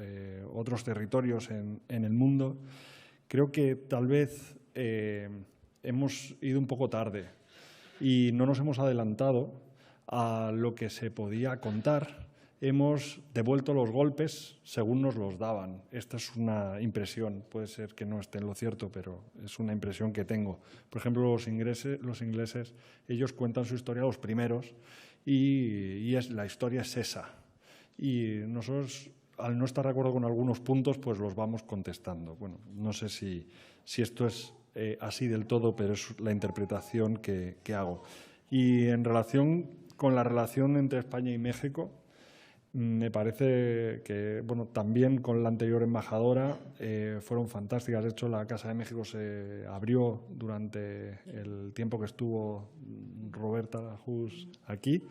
otros territorios en el mundo, creo que tal vez hemos ido un poco tarde y no nos hemos adelantado a lo que se podía contar. Hemos devuelto los golpes según nos los daban. Esta es una impresión, puede ser que no esté en lo cierto, pero es una impresión que tengo. Por ejemplo, los ingleses, ellos cuentan su historia los primeros y la historia es esa. Y nosotros, al no estar de acuerdo con algunos puntos, pues los vamos contestando. Bueno, no sé si esto es así del todo, pero es la interpretación que hago. Y en relación con la relación entre España y México, me parece que, bueno, también con la anterior embajadora fueron fantásticas. De hecho, la Casa de México se abrió durante el tiempo que estuvo Roberta Hus aquí.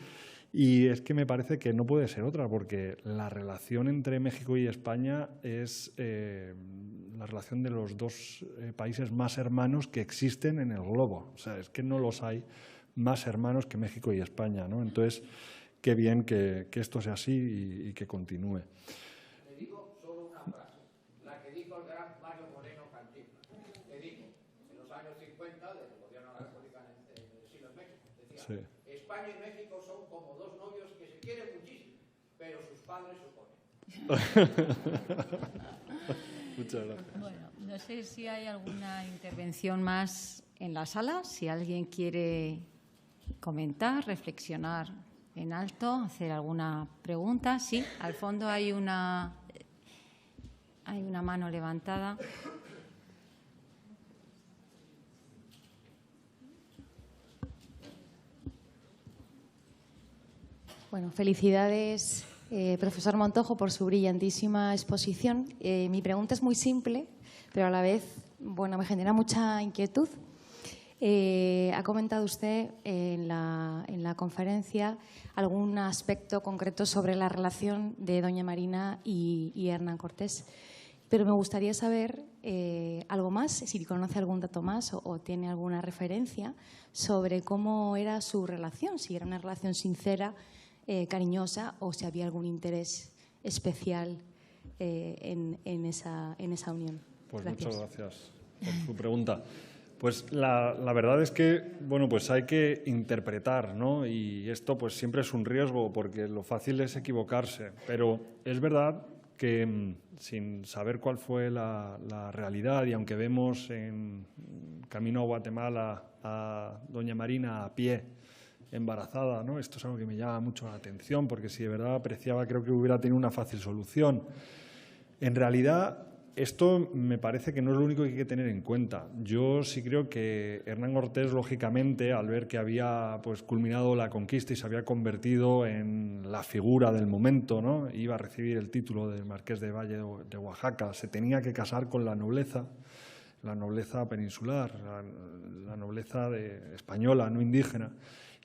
Y es que me parece que no puede ser otra, porque la relación entre México y España es la relación de los dos países más hermanos que existen en el globo. O sea, es que no los hay más hermanos que México y España, ¿no? Entonces, qué bien que esto sea así y que continúe. Le digo años 50 del gobierno de la República en el exilio en México. Decía, sí. España y México son como dos novios que se quieren muchísimo, pero sus padres se oponen. Muchas gracias. Bueno, no sé si hay alguna intervención más en la sala. Si alguien quiere comentar, reflexionar en alto, hacer alguna pregunta. Sí, al fondo hay una mano levantada. Bueno, felicidades, profesor Montojo, por su brillantísima exposición. Mi pregunta es muy simple, pero a la vez, bueno, me genera mucha inquietud. Ha comentado usted en la conferencia algún aspecto concreto sobre la relación de doña Marina y Hernán Cortés, pero me gustaría saber algo más, si conoce algún dato más o tiene alguna referencia sobre cómo era su relación, si era una relación sincera, cariñosa, o si había algún interés especial en esa unión. Pues Gracias. muchas gracias por su pregunta. Pues la verdad es que, bueno, pues hay que interpretar, ¿no? Y esto pues siempre es un riesgo porque lo fácil es equivocarse. Pero es verdad que sin saber cuál fue la realidad, y aunque vemos en camino a Guatemala a doña Marina a pie, embarazada, ¿no? Esto es algo que me llama mucho la atención porque si de verdad apreciaba, creo que hubiera tenido una fácil solución. En realidad, esto me parece que no es lo único que hay que tener en cuenta. Yo sí creo que Hernán Cortés, lógicamente, al ver que había pues, culminado la conquista y se había convertido en la figura del momento, ¿no? Iba a recibir el título de Marqués de Valle de Oaxaca, se tenía que casar con la nobleza peninsular, la nobleza española, no indígena.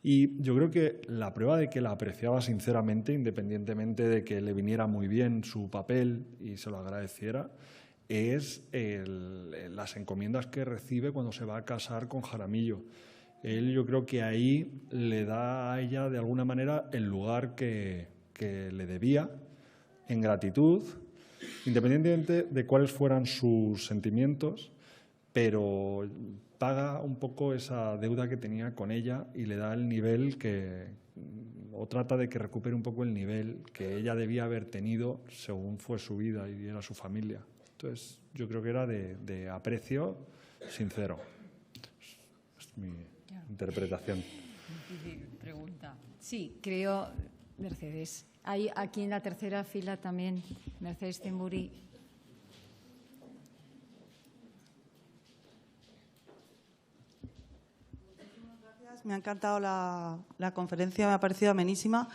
Y yo creo que la prueba de que la apreciaba sinceramente, independientemente de que le viniera muy bien su papel y se lo agradeciera, es las encomiendas que recibe cuando se va a casar con Jaramillo. Él, yo creo que ahí le da a ella de alguna manera el lugar que le debía, en gratitud, independientemente de cuáles fueran sus sentimientos, pero paga un poco esa deuda que tenía con ella y le da el nivel o trata de que recupere un poco el nivel que ella debía haber tenido según fue su vida y era su familia. Entonces, yo creo que era de aprecio sincero. Es mi interpretación. Pregunta. Sí, creo, Mercedes. Hay aquí en la tercera fila también, Mercedes Temburi. Me ha encantado la conferencia, me ha parecido amenísima,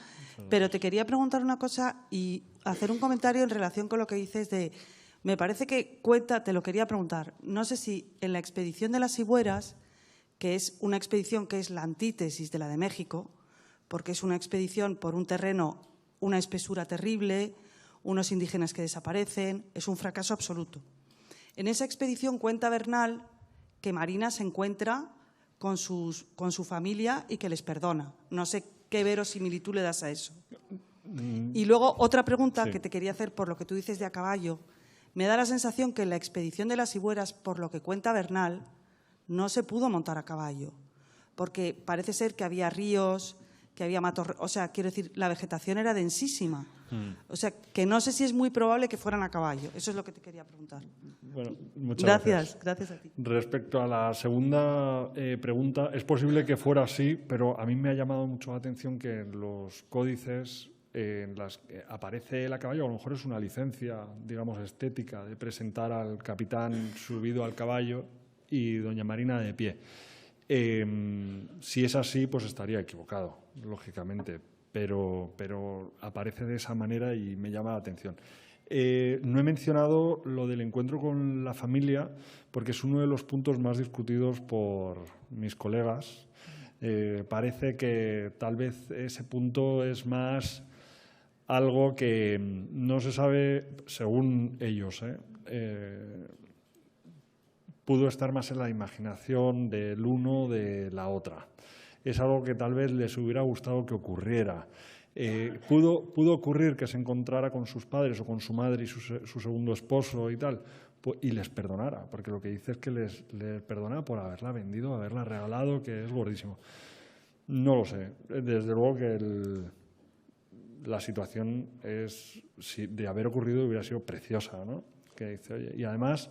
pero te quería preguntar una cosa y hacer un comentario en relación con lo que dices de... Me parece que cuenta, te lo quería preguntar, no sé si en la expedición de las Sigüeras, que es una expedición que es la antítesis de la de México, porque es una expedición por un terreno, una espesura terrible, unos indígenas que desaparecen, es un fracaso absoluto. En esa expedición cuenta Bernal que Marina se encuentra con su familia y que les perdona. No sé qué verosimilitud le das a eso. Y luego otra pregunta que te quería hacer por lo que tú dices de a caballo. Me da la sensación que en la expedición de las Sigüeras, por lo que cuenta Bernal, no se pudo montar a caballo, porque parece ser que había ríos, que había matorrales, o sea, quiero decir, la vegetación era densísima. O sea, que no sé si es muy probable que fueran a caballo. Eso es lo que te quería preguntar. Bueno, muchas gracias. Gracias a ti. Respecto a la segunda pregunta, es posible que fuera así, pero a mí me ha llamado mucho la atención que en los códices en las que aparece el a caballo, a lo mejor es una licencia, digamos, estética, de presentar al capitán subido al caballo y doña Marina de pie. Si es así, pues estaría equivocado, lógicamente, pero aparece de esa manera y me llama la atención. No he mencionado lo del encuentro con la familia porque es uno de los puntos más discutidos por mis colegas. Parece que tal vez ese punto es más algo que no se sabe, según ellos, pudo estar más en la imaginación del uno o de la otra. Es algo que tal vez les hubiera gustado que ocurriera. Pudo ocurrir que se encontrara con sus padres o con su madre y su segundo esposo y tal. y les perdonara, porque lo que dice es que les perdona por haberla vendido, haberla regalado, que es gordísimo. No lo sé. Desde luego que la situación de haber ocurrido hubiera sido preciosa, ¿no? Que dice, oye, y además,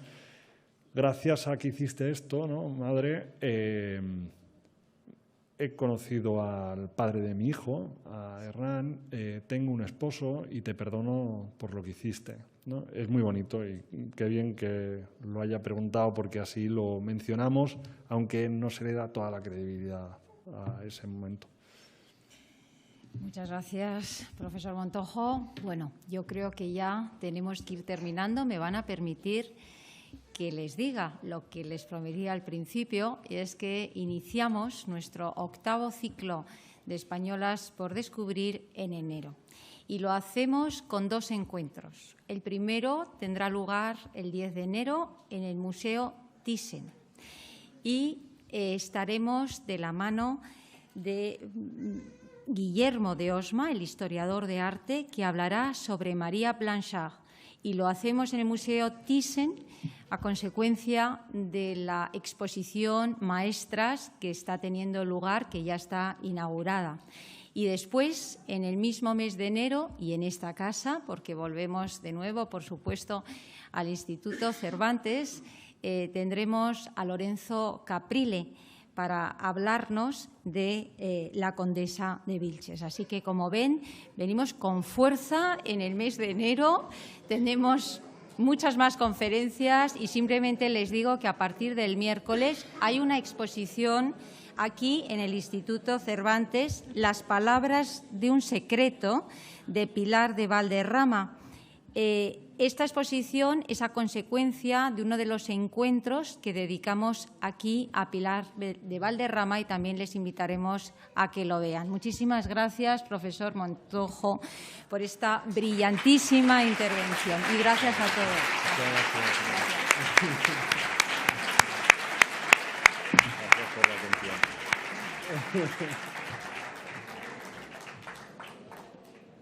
gracias a que hiciste esto, ¿no, madre? He conocido al padre de mi hijo, a Hernán, tengo un esposo y te perdono por lo que hiciste, ¿no? Es muy bonito y qué bien que lo haya preguntado, porque así lo mencionamos, aunque no se le da toda la credibilidad a ese momento. Muchas gracias, profesor Montojo. Bueno, yo creo que ya tenemos que ir terminando. Me van a permitir que les diga lo que les prometí al principio, y es que iniciamos nuestro 8º ciclo de Españolas por Descubrir en enero. Y lo hacemos con 2 encuentros. El primero tendrá lugar el 10 de enero en el Museo Thyssen. Y estaremos de la mano de Guillermo de Osma, el historiador de arte, que hablará sobre María Blanchard. Y lo hacemos en el Museo Thyssen a consecuencia de la exposición Maestras que está teniendo lugar, que ya está inaugurada. Y después, en el mismo mes de enero, y en esta casa, porque volvemos de nuevo, por supuesto, al Instituto Cervantes, tendremos a Lorenzo Caprile para hablarnos de la Condesa de Vilches. Así que, como ven, venimos con fuerza en el mes de enero. Tenemos muchas más conferencias y simplemente les digo que a partir del miércoles hay una exposición aquí en el Instituto Cervantes, Las palabras de un secreto, de Pilar de Valderrama. Esta exposición es a consecuencia de uno de los encuentros que dedicamos aquí a Pilar de Valderrama, y también les invitaremos a que lo vean. Muchísimas gracias, profesor Montojo, por esta brillantísima intervención. Y gracias a todos. Gracias por la atención.